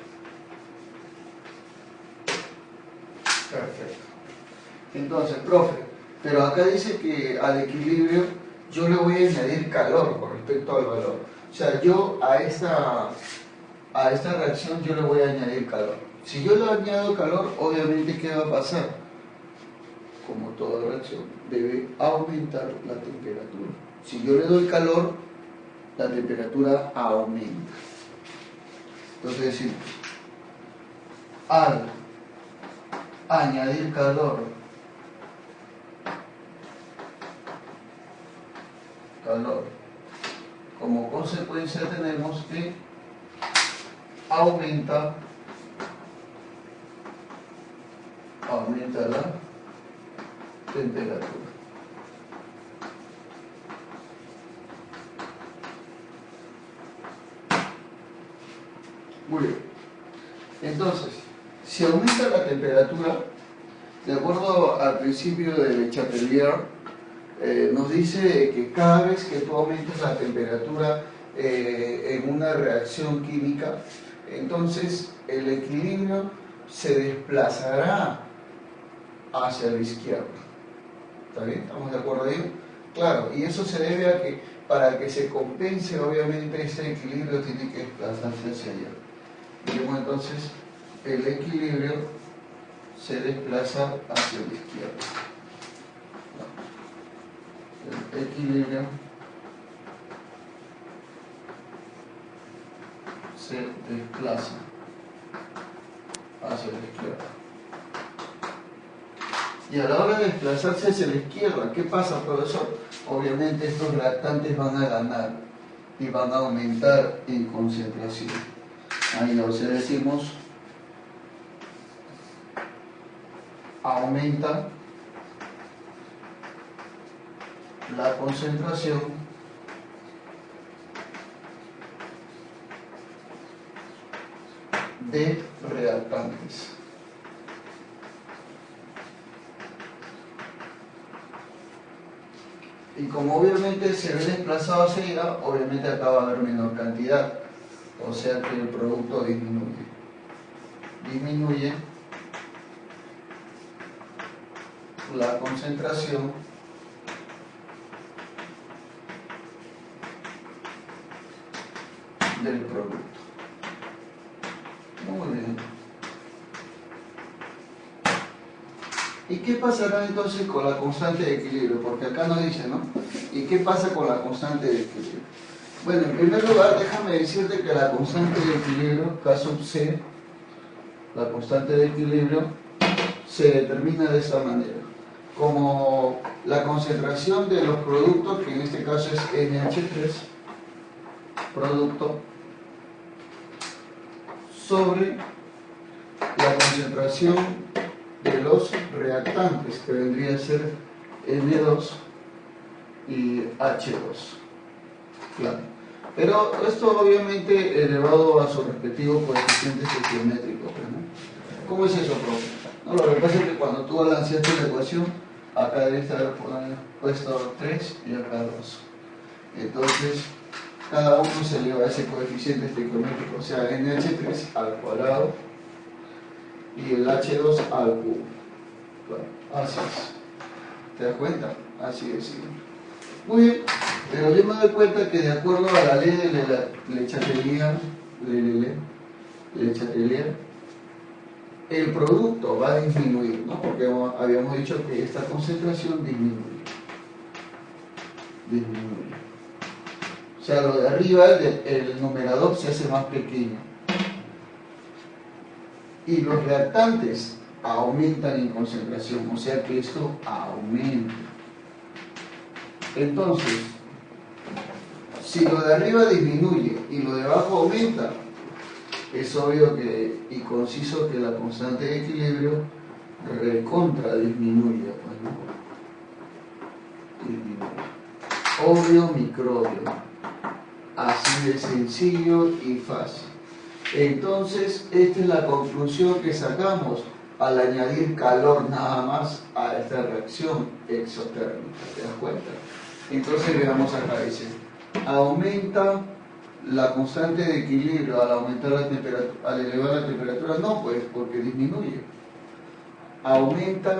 Perfecto. Entonces, profe, pero acá dice que al equilibrio yo le voy a añadir calor con respecto al valor. O sea, yo a esta reacción yo le voy a añadir calor. Si yo le añado calor, obviamente, ¿qué va a pasar? Como toda reacción, debe aumentar la temperatura. Si yo le doy calor, la temperatura aumenta. Entonces decimos, al añadir calor, como consecuencia tenemos que aumenta la temperatura. Muy bien. Entonces, si aumenta la temperatura, de acuerdo al principio de Le Chatelier, nos dice que cada vez que tú aumentas la temperatura en una reacción química, entonces el equilibrio se desplazará hacia la izquierda. ¿Está bien? ¿Estamos de acuerdo ahí? Claro, y eso se debe a que para que se compense, obviamente, ese equilibrio tiene que desplazarse hacia allá. Digamos entonces, el equilibrio se desplaza hacia la izquierda. El equilibrio se desplaza hacia la izquierda. Y a la hora de desplazarse hacia la izquierda, ¿qué pasa, profesor? Obviamente estos reactantes van a ganar y van a aumentar en concentración. Ahí, o sea, decimos, aumenta la concentración de reactantes. Y como obviamente se ve desplazado hacia allá, obviamente acá va a haber menor cantidad, o sea que el producto disminuye. Disminuye la concentración del producto. Muy bien. ¿Y qué pasará entonces con la constante de equilibrio? Porque acá nos dice, ¿no? ¿Y qué pasa con la constante de equilibrio? Bueno, en primer lugar, déjame decirte que la constante de equilibrio, K sub C, la constante de equilibrio, se determina de esta manera. Como la concentración de los productos, que en este caso es NH3, producto, sobre la concentración de los reactantes, que vendría a ser N2 y H2. Claro. Pero esto obviamente elevado a su respectivo coeficiente estequiométrico, ¿no? ¿Cómo es eso, profe? No, lo que pasa es que cuando tú balanceaste la ecuación, acá debes haber puesto 3 y acá 2. Entonces, cada uno se eleva a ese coeficiente estequiométrico, o sea, NH3 al cuadrado y el H2 al cubo. Bueno, así es. ¿Te das cuenta? Así es, sí. Muy bien, pero yo me doy cuenta que de acuerdo a la ley de Le Chatelier, el producto va a disminuir, ¿no? Porque habíamos dicho que esta concentración disminuye. O sea, lo de arriba, el numerador se hace más pequeño. Y los reactantes aumentan en concentración, o sea que esto aumenta. Entonces, si lo de arriba disminuye y lo de abajo aumenta, es obvio y conciso que la constante de equilibrio recontra disminuye. Obvio microbio. Así de sencillo y fácil. Entonces, esta es la conclusión que sacamos al añadir calor nada más a esta reacción exotérmica. ¿Te das cuenta? Entonces veamos acá, dice, aumenta la constante de equilibrio al aumentar la temperatura, al elevar la temperatura, no, pues, porque disminuye. Aumenta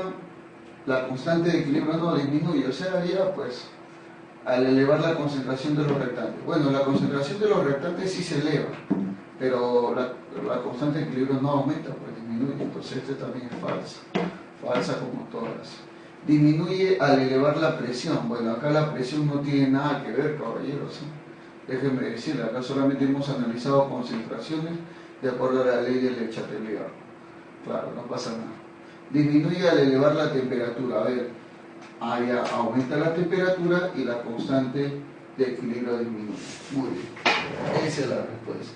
la constante de equilibrio, no disminuye, o sea, ya pues, al elevar la concentración de los reactantes. Bueno, la concentración de los reactantes sí se eleva, pero la constante de equilibrio no aumenta, pues disminuye, entonces este también es falsa como todas. Disminuye al elevar la presión. Bueno, acá la presión no tiene nada que ver, caballeros, ¿sí? Déjenme decirle, acá solamente hemos analizado concentraciones de acuerdo a la ley del Le Chatelier. Claro, no pasa nada. Disminuye al elevar la temperatura. A ver, allá aumenta la temperatura y la constante de equilibrio disminuye. Muy bien. Esa es la respuesta.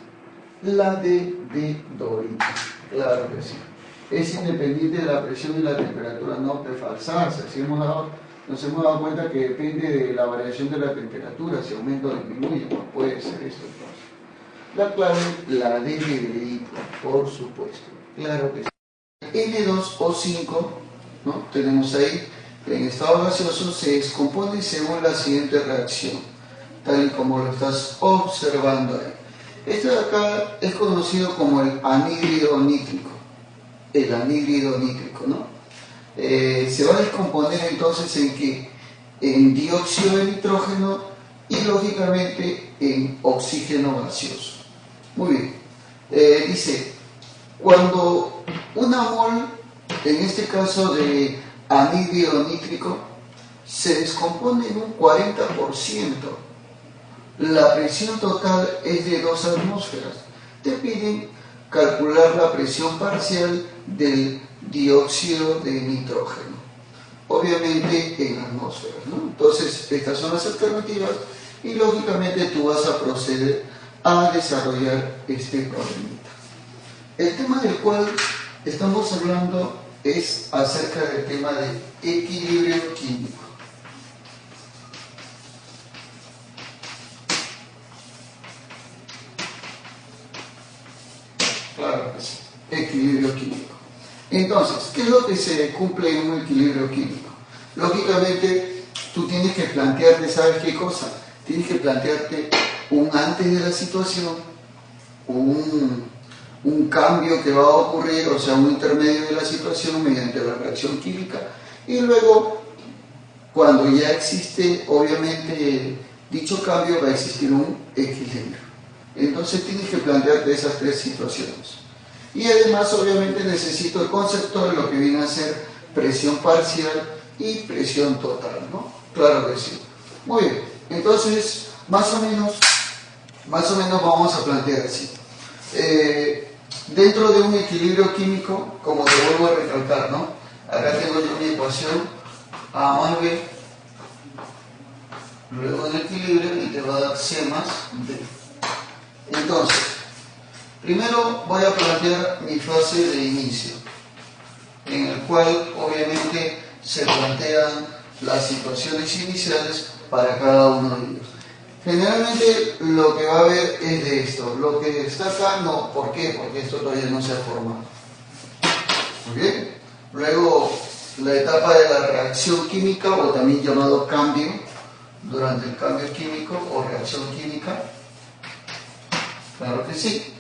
La de Dorita. Claro que sí. Es independiente de la presión y la temperatura, no te falsas. Así nos hemos dado cuenta que depende de la variación de la temperatura, si aumenta o disminuye, no puede ser esto entonces. La clave, la D de dedito, por supuesto. Claro que sí. N2O5, ¿no? Tenemos ahí, en estado gaseoso se descompone según la siguiente reacción, tal y como lo estás observando ahí. Este de acá es conocido como el anhídrido nítrico. El anhídrido nítrico, ¿no? Se va a descomponer entonces en ¿qué? En dióxido de nitrógeno y lógicamente en oxígeno gaseoso. Muy bien. Dice, cuando una mol, en este caso de anhídrido nítrico, se descompone en un 40%, la presión total es de 2 atmósferas. Te piden calcular la presión parcial del dióxido de nitrógeno, obviamente en atmósferas, ¿no? Entonces, estas son las alternativas y lógicamente tú vas a proceder a desarrollar este problemita. El tema del cual estamos hablando es acerca del tema de equilibrio químico. Claro que sí, equilibrio químico. Entonces, ¿qué es lo que se cumple en un equilibrio químico? Lógicamente, tú tienes que plantearte, ¿sabes qué cosa? Tienes que plantearte un antes de la situación, un cambio que va a ocurrir, o sea, un intermedio de la situación mediante la reacción química, y luego, cuando ya existe, obviamente, dicho cambio, va a existir un equilibrio. Entonces tienes que plantearte esas tres situaciones. Y además, obviamente, necesito el concepto de lo que viene a ser presión parcial y presión total, ¿no? Claro que sí. Muy bien, entonces, más o menos vamos a plantear así. Dentro de un equilibrio químico, como te vuelvo a recalcar, ¿no? Acá tengo yo una ecuación A más B, luego el equilibrio y te va a dar C más D. Entonces, primero voy a plantear mi fase de inicio, en el cual obviamente se plantean las situaciones iniciales para cada uno de ellos. Generalmente lo que va a haber es de esto, lo que está acá no, ¿por qué? Porque esto todavía no se ha formado. Muy bien. Luego, la etapa de la reacción química, o también llamado cambio, durante el cambio químico o reacción química. Claro que sí.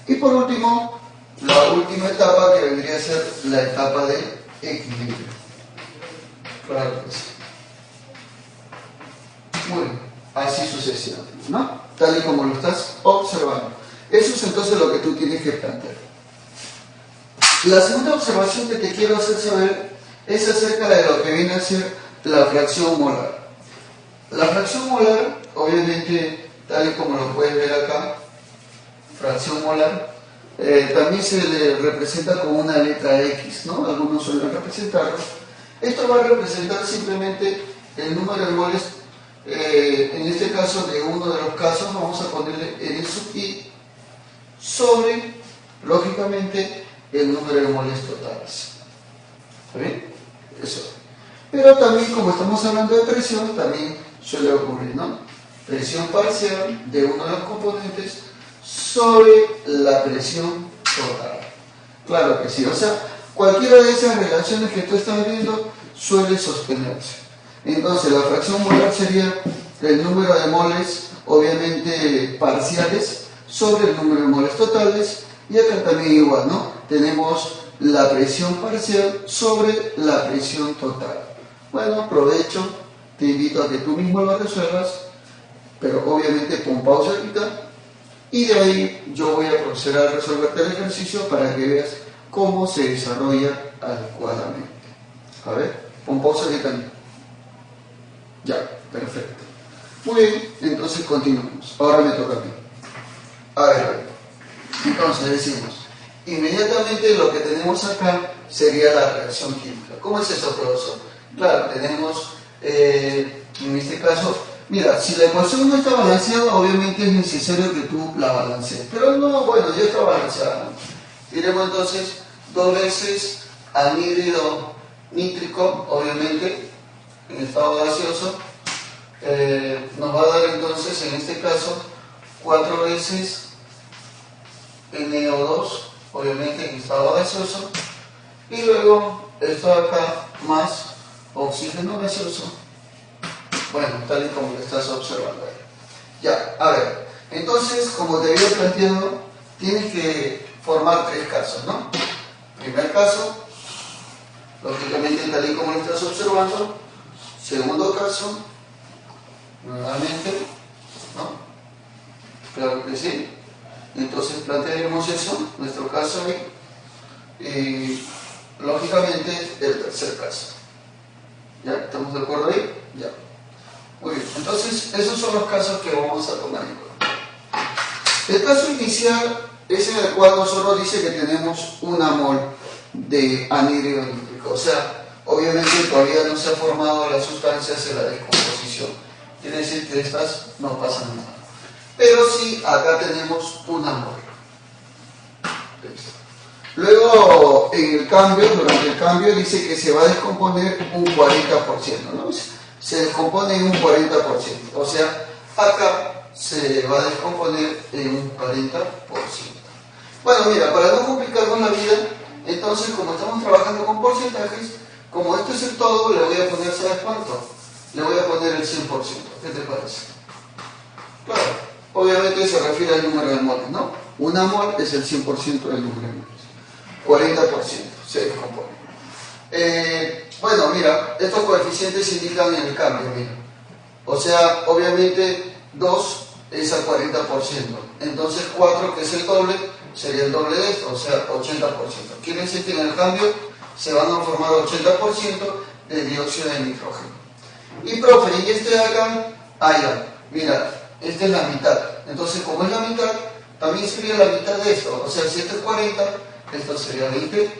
Y por último, la última etapa que vendría a ser la etapa de equilibrio. Claro que sí. Muy bien. Así sucesivamente, ¿no? Tal y como lo estás observando. Eso es entonces lo que tú tienes que plantear. La segunda observación que te quiero hacer saber es acerca de lo que viene a ser la fracción molar. La fracción molar, obviamente, tal y como lo puedes ver acá, fracción molar, también se le representa con una letra X, ¿no? Algunos suelen representarlo. Esto va a representar simplemente el número de moles. En este caso, de uno de los casos, vamos a ponerle N sub I sobre, lógicamente, el número de moles totales. ¿Está bien? Eso. Pero también, como estamos hablando de presión, también suele ocurrir, ¿no? Presión parcial de uno de los componentes sobre la presión total. Claro que sí. O sea, cualquiera de esas relaciones que tú estás viendo suele sostenerse. Entonces, la fracción molar sería el número de moles, obviamente parciales, sobre el número de moles totales. Y acá también igual, ¿no? Tenemos la presión parcial sobre la presión total. Bueno, aprovecho, te invito a que tú mismo lo resuelvas, pero obviamente pon pausa ahorita. Y de ahí yo voy a proceder a resolverte el ejercicio para que veas cómo se desarrolla adecuadamente. A ver, pon pausa ahorita. Ya, perfecto. Muy bien, entonces continuamos. Ahora me toca a mí. A ver. Entonces decimos, inmediatamente lo que tenemos acá sería la reacción química. ¿Cómo es eso, profesor? Claro, tenemos, en este caso, mira, si la ecuación no está balanceada, obviamente es necesario que tú la balancees. Pero no, bueno, ya está balanceada, ¿no? Diremos entonces 2 veces anhídrido nítrico, obviamente, en estado gaseoso, nos va a dar entonces, en este caso, 4 veces NO2, obviamente en estado gaseoso, y luego esto acá más oxígeno gaseoso, bueno, tal y como lo estás observando ahí. Ya, a ver, entonces, como te había planteado, tienes que formar 3 casos, ¿no? Primer caso, lógicamente tal y como lo estás observando. Segundo caso, nuevamente, ¿no? Claro que sí. Entonces plantearemos eso, nuestro caso ahí, y lógicamente el tercer caso. ¿Ya? ¿Estamos de acuerdo ahí? Ya. Muy bien, entonces esos son los casos que vamos a tomar en cuenta. El caso inicial es en el cual nosotros dice que tenemos 1 mol de anhídrido nítrico, o sea, obviamente todavía no se ha formado las sustancias en la descomposición, quiere decir que estas no pasan nada. Pero sí, acá tenemos 1 mol. Luego, en el cambio, durante el cambio, dice que se va a descomponer un 40%, ¿no? Se descompone en un 40%. O sea, acá se va a descomponer en un 40%. Bueno, mira, para no complicarnos la vida, entonces, como estamos trabajando con porcentajes, como esto es el todo, le voy a poner, ¿sabes cuánto? Le voy a poner el 100%. ¿Qué te parece? Claro, obviamente se refiere al número de moles, ¿no? 1 mol es el 100% del número de moles. 40% se descompone. Bueno, mira, estos coeficientes indican en el cambio, mira. O sea, obviamente 2 es al 40%. Entonces 4, que es el doble, sería el doble de esto, o sea, 80%. Quiere decir que en el cambio se van a formar 80% de dióxido de nitrógeno. Y profe, ¿y este de acá? Ah, ya, mira, esta es la mitad. Entonces, como es la mitad, también sería la mitad de esto. O sea, si este es 40, esto sería 20%.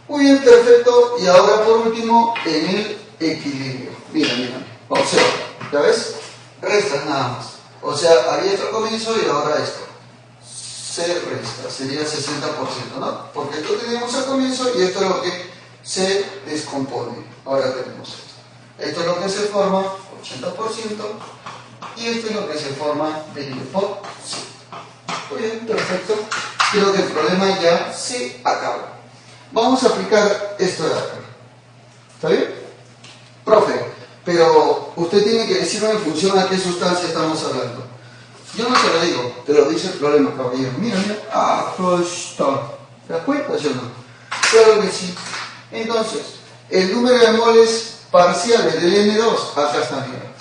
Muy bien, perfecto. Y ahora por último, en el equilibrio. Mira, mira, observa, ¿ya ves? Restas nada más. O sea, había esto al comienzo y ahora esto. Se resta, sería 60%, ¿no? Porque esto teníamos al comienzo y esto es lo que se descompone. Ahora tenemos esto. Esto es lo que se forma, 80%, y esto es lo que se forma, 20%. Muy bien, perfecto. Creo que el problema ya se acabó. Vamos a aplicar esto de acá. ¿Está bien? Profe, pero usted tiene que decirme en función a qué sustancia estamos hablando. Yo no te lo digo, te lo dice el problema, caballero. Mira, mira. Ah, pues está. ¿Te das cuenta, sí o no? Claro que sí. Entonces, el número de moles parciales del N2, acá está, mira.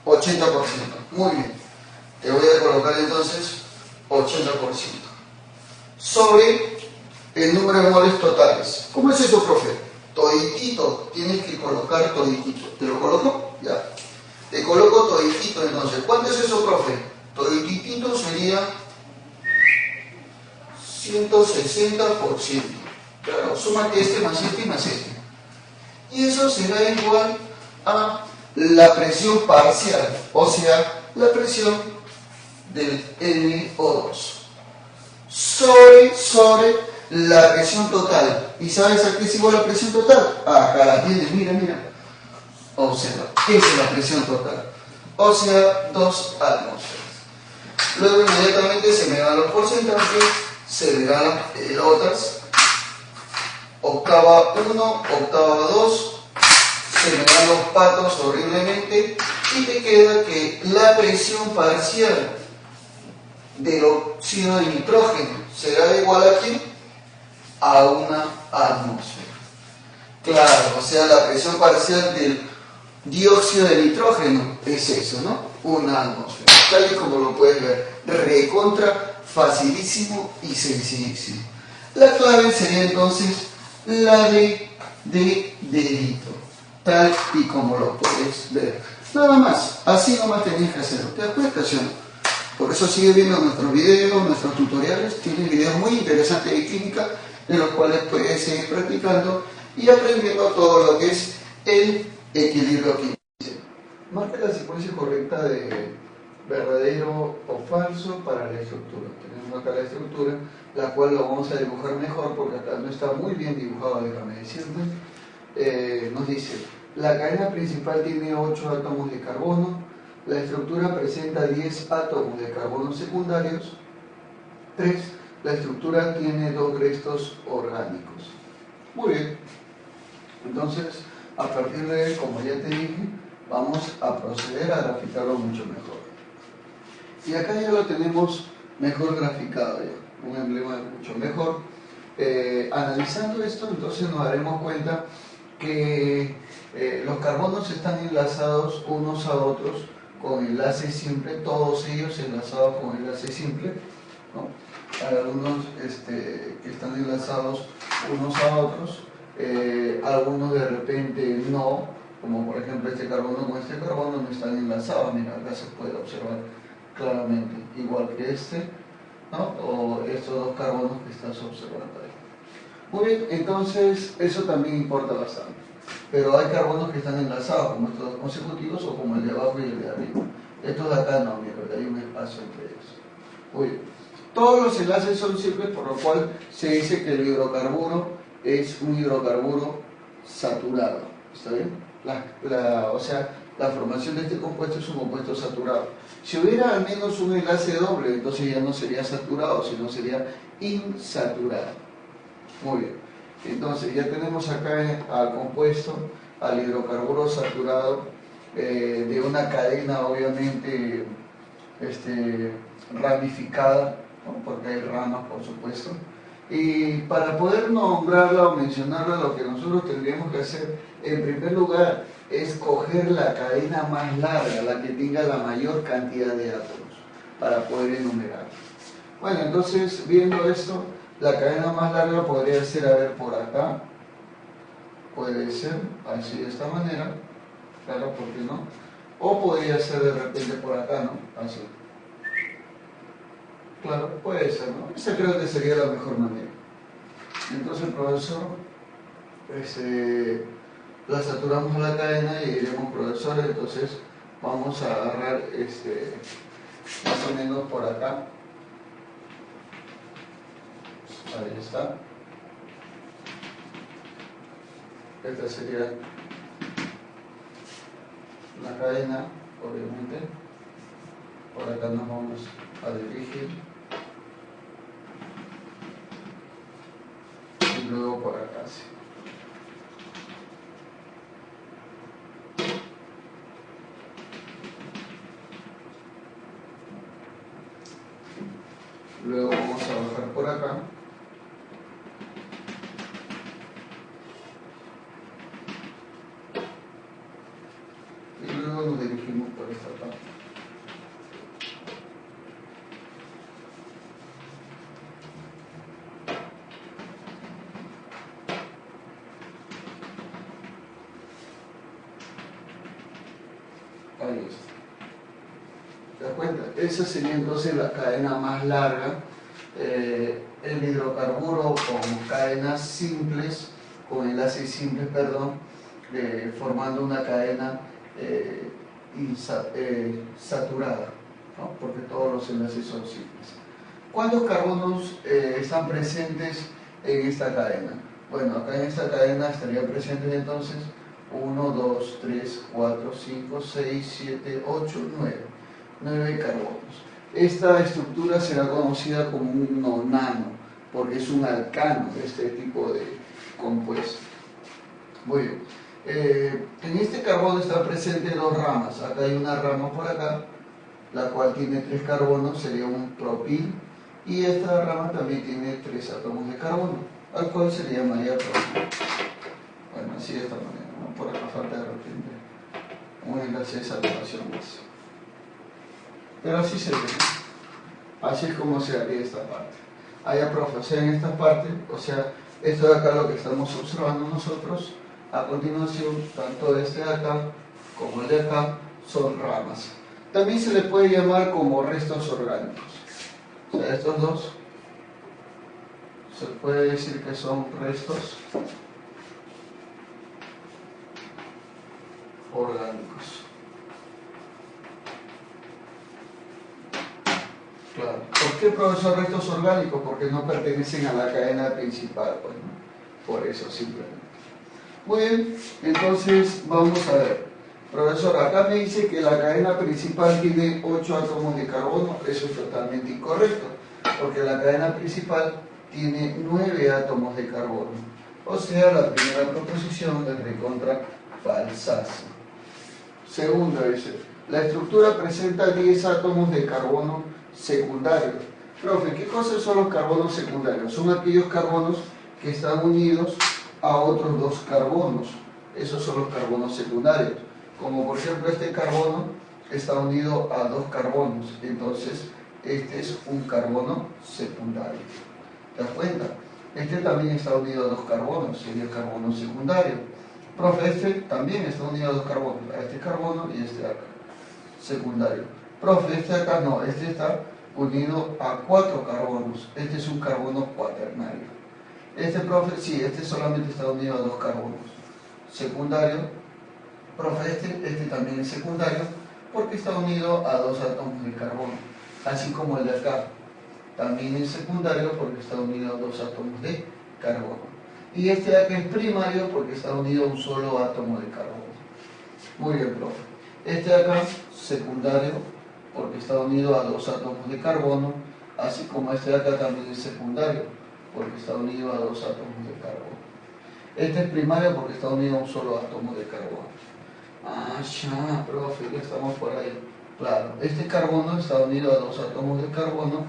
80%. Muy bien. Te voy a colocar entonces 80%. Sobre el número de moles totales. ¿Cómo es eso, profe? Toditito. Tienes que colocar toditito. ¿Te lo coloco? Ya. Te coloco toditito entonces. ¿Cuánto es eso, profe? Toditito sería 160%. Claro, súmate este más este y más este. Y eso será igual a la presión parcial, o sea, la presión del NO2 sobre la presión total. ¿Y sabes a qué es igual la presión total? Acá la tienes, mira, mira. Observa, esa es la presión total. O sea, 2 atmósferas. Luego inmediatamente se me dan los porcentajes, se me dan las pelotas. Octava 1, octava 2, se me dan los patos horriblemente y te queda que la presión parcial del óxido de nitrógeno será igual a ¿qué? A 1 atmósfera. Claro, o sea, la presión parcial del dióxido de nitrógeno es eso, ¿no? 1 atmósfera. Tal y como lo puedes ver, recontra facilísimo y sencillísimo. La clave sería entonces la de dedito, tal y como lo puedes ver. Nada más, así nomás tenías que hacerlo. ¿Te das cuenta, sí o no? Por eso sigue viendo nuestros videos, nuestros tutoriales. Tienen videos muy interesantes de química, de los cuales puedes seguir practicando y aprendiendo todo lo que es el equilibrio químico. Marca la secuencia correcta de verdadero o falso para la estructura. Tenemos acá la estructura, la cual lo vamos a dibujar mejor porque acá no está muy bien dibujado, déjame decirte. Nos dice, la cadena principal tiene 8 átomos de carbono, la estructura presenta 10 átomos de carbono secundarios. 3. La estructura tiene 2 restos orgánicos. Muy bien. Entonces, a partir de ahí, como ya te dije, vamos a proceder a graficarlo mucho mejor. Y acá ya lo tenemos mejor graficado ya, un emblema mucho mejor. Analizando esto, entonces nos daremos cuenta que los carbonos están enlazados unos a otros con enlace simple, todos ellos enlazados con enlace simple, ¿no? Hay algunos que están enlazados unos a otros, algunos de repente no, como por ejemplo este carbono con este carbono no están enlazados. Mira, acá se puede observar claramente, igual que este, ¿no? O estos dos carbonos que estás observando ahí. Muy bien, entonces eso también importa bastante. Pero hay carbonos que están enlazados, como estos dos consecutivos o como el de abajo y el de arriba. Estos de acá no, mira, hay un espacio entre ellos. Muy bien. Todos los enlaces son simples, por lo cual se dice que el hidrocarburo es un hidrocarburo saturado. ¿Está bien? O sea, la formación de este compuesto es un compuesto saturado. Si hubiera al menos un enlace doble, entonces ya no sería saturado, sino sería insaturado. Muy bien. Entonces ya tenemos acá al compuesto, al hidrocarburo saturado, de una cadena obviamente ramificada, ¿no? Porque hay ramas, por supuesto. Y para poder nombrarla o mencionarla, lo que nosotros tendríamos que hacer, en primer lugar, es coger la cadena más larga, la que tenga la mayor cantidad de átomos, para poder enumerarla. Bueno, entonces, viendo esto, la cadena más larga podría ser, a ver, por acá, puede ser así, de esta manera, claro, ¿por qué no? O podría ser de repente por acá, ¿no? Así. Claro, puede ser, ¿no? Esa creo que sería la mejor manera. Entonces, profesor, la saturamos a la cadena y diremos, profesor, entonces vamos a agarrar más o menos por acá. Ahí está. Esta sería la cadena, obviamente. Por acá nos vamos a dirigir. Y luego por acá, sí. Luego vamos a bajar por acá. Y luego nos dirigimos por esta parte. Ahí está. ¿Te das cuenta? Esa sería entonces la cadena más larga. El hidrocarburo con cadenas simples, con enlaces simples, perdón, formando una cadena saturada, ¿no? Porque todos los enlaces son simples. ¿Cuántos carbonos están presentes en esta cadena? Bueno, acá en esta cadena estarían presentes entonces 1, 2, 3, 4, 5, 6, 7, 8, 9. 9 carbonos. Esta estructura será conocida como un nonano, porque es un alcano, este tipo de compuesto. Muy bien. En este carbono están presentes dos ramas. Acá hay una rama por acá, la cual tiene 3 carbonos, sería un propil, y esta rama también tiene 3 átomos de carbono, al cual se le llamaría propil. Bueno, así de esta manera, ¿no? Por acá falta de repente un enlace de saturación más. Pero así se ve. Así es como se haría esta parte. Allá, profe, o sea, en esta parte, o sea, esto de acá lo que estamos observando nosotros, a continuación, tanto este de acá como el de acá son ramas. También se le puede llamar como restos orgánicos. O sea, estos dos se puede decir que son restos orgánicos. Claro. ¿Por qué, profesor, restos orgánicos? Porque no pertenecen a la cadena principal, pues, ¿no? Por eso simplemente. Muy bien, entonces vamos a ver. Profesor, acá me dice que la cadena principal tiene 8 átomos de carbono. Eso es totalmente incorrecto, porque la cadena principal tiene 9 átomos de carbono. O sea, la primera proposición es recontra falsaza. Segunda dice, la estructura presenta 10 átomos de carbono secundarios. Profe, ¿qué cosas son los carbonos secundarios? Son aquellos carbonos que están unidos a otros 2 carbonos. Esos son los carbonos secundarios. Como por ejemplo este carbono está unido a 2 carbonos. Entonces este es un carbono secundario. ¿Te das cuenta? Este también está unido a 2 carbonos. Sería carbono secundario. Profe, este también está unido a 2 carbonos. A este carbono y este acá. Secundario. Profe, este acá no. Este está unido a 4 carbonos. Este es un carbono cuaternario. Este, profe, sí, este solamente está unido a 2 carbonos. Secundario. Profe, este también es secundario porque está unido a 2 átomos de carbono. Así como el de acá. También es secundario porque está unido a 2 átomos de carbono. Y este de acá es primario porque está unido a un solo átomo de carbono. Muy bien, profe. Este de acá, secundario porque está unido a 2 átomos de carbono, así como este de acá también es secundario porque está unido a 2 átomos de carbono. Este es primario porque está unido a un solo átomo de carbono. Ah, ya, profe, ya estamos por ahí. Claro, este carbono está unido a 2 átomos de carbono,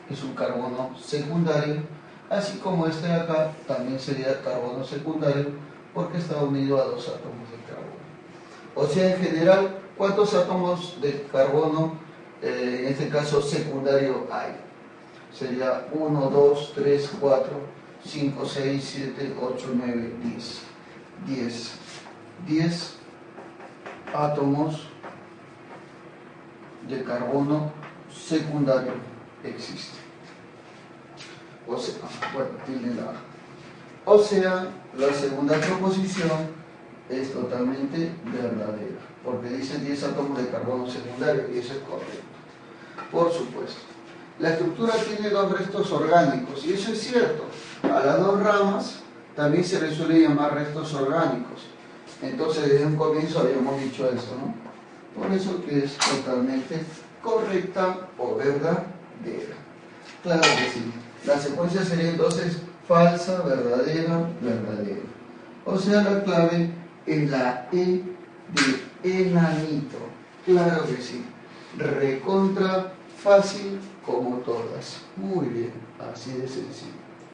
es un carbono secundario, así como este de acá también sería carbono secundario porque está unido a 2 átomos de carbono. O sea, en general, ¿cuántos átomos de carbono, en este caso secundario, hay? Sería 1, 2, 3, 4, 5, 6, 7, 8, 9, 10. 10 átomos de carbono secundario existen. O sea, bueno, tiene la... O sea, la segunda proposición es totalmente verdadera, porque dice 10 átomos de carbono secundario y eso es correcto. Por supuesto. La estructura tiene 2 restos orgánicos y eso es cierto. A las 2 ramas también se les suele llamar restos orgánicos. Entonces desde un comienzo habíamos dicho esto, ¿no? Por eso que es totalmente correcta o verdadera. Claro que sí. La secuencia sería entonces falsa, verdadera, verdadera. O sea, la clave es la E de enanito. Claro que sí. Recontra fácil como todas. Muy bien, así de sencillo.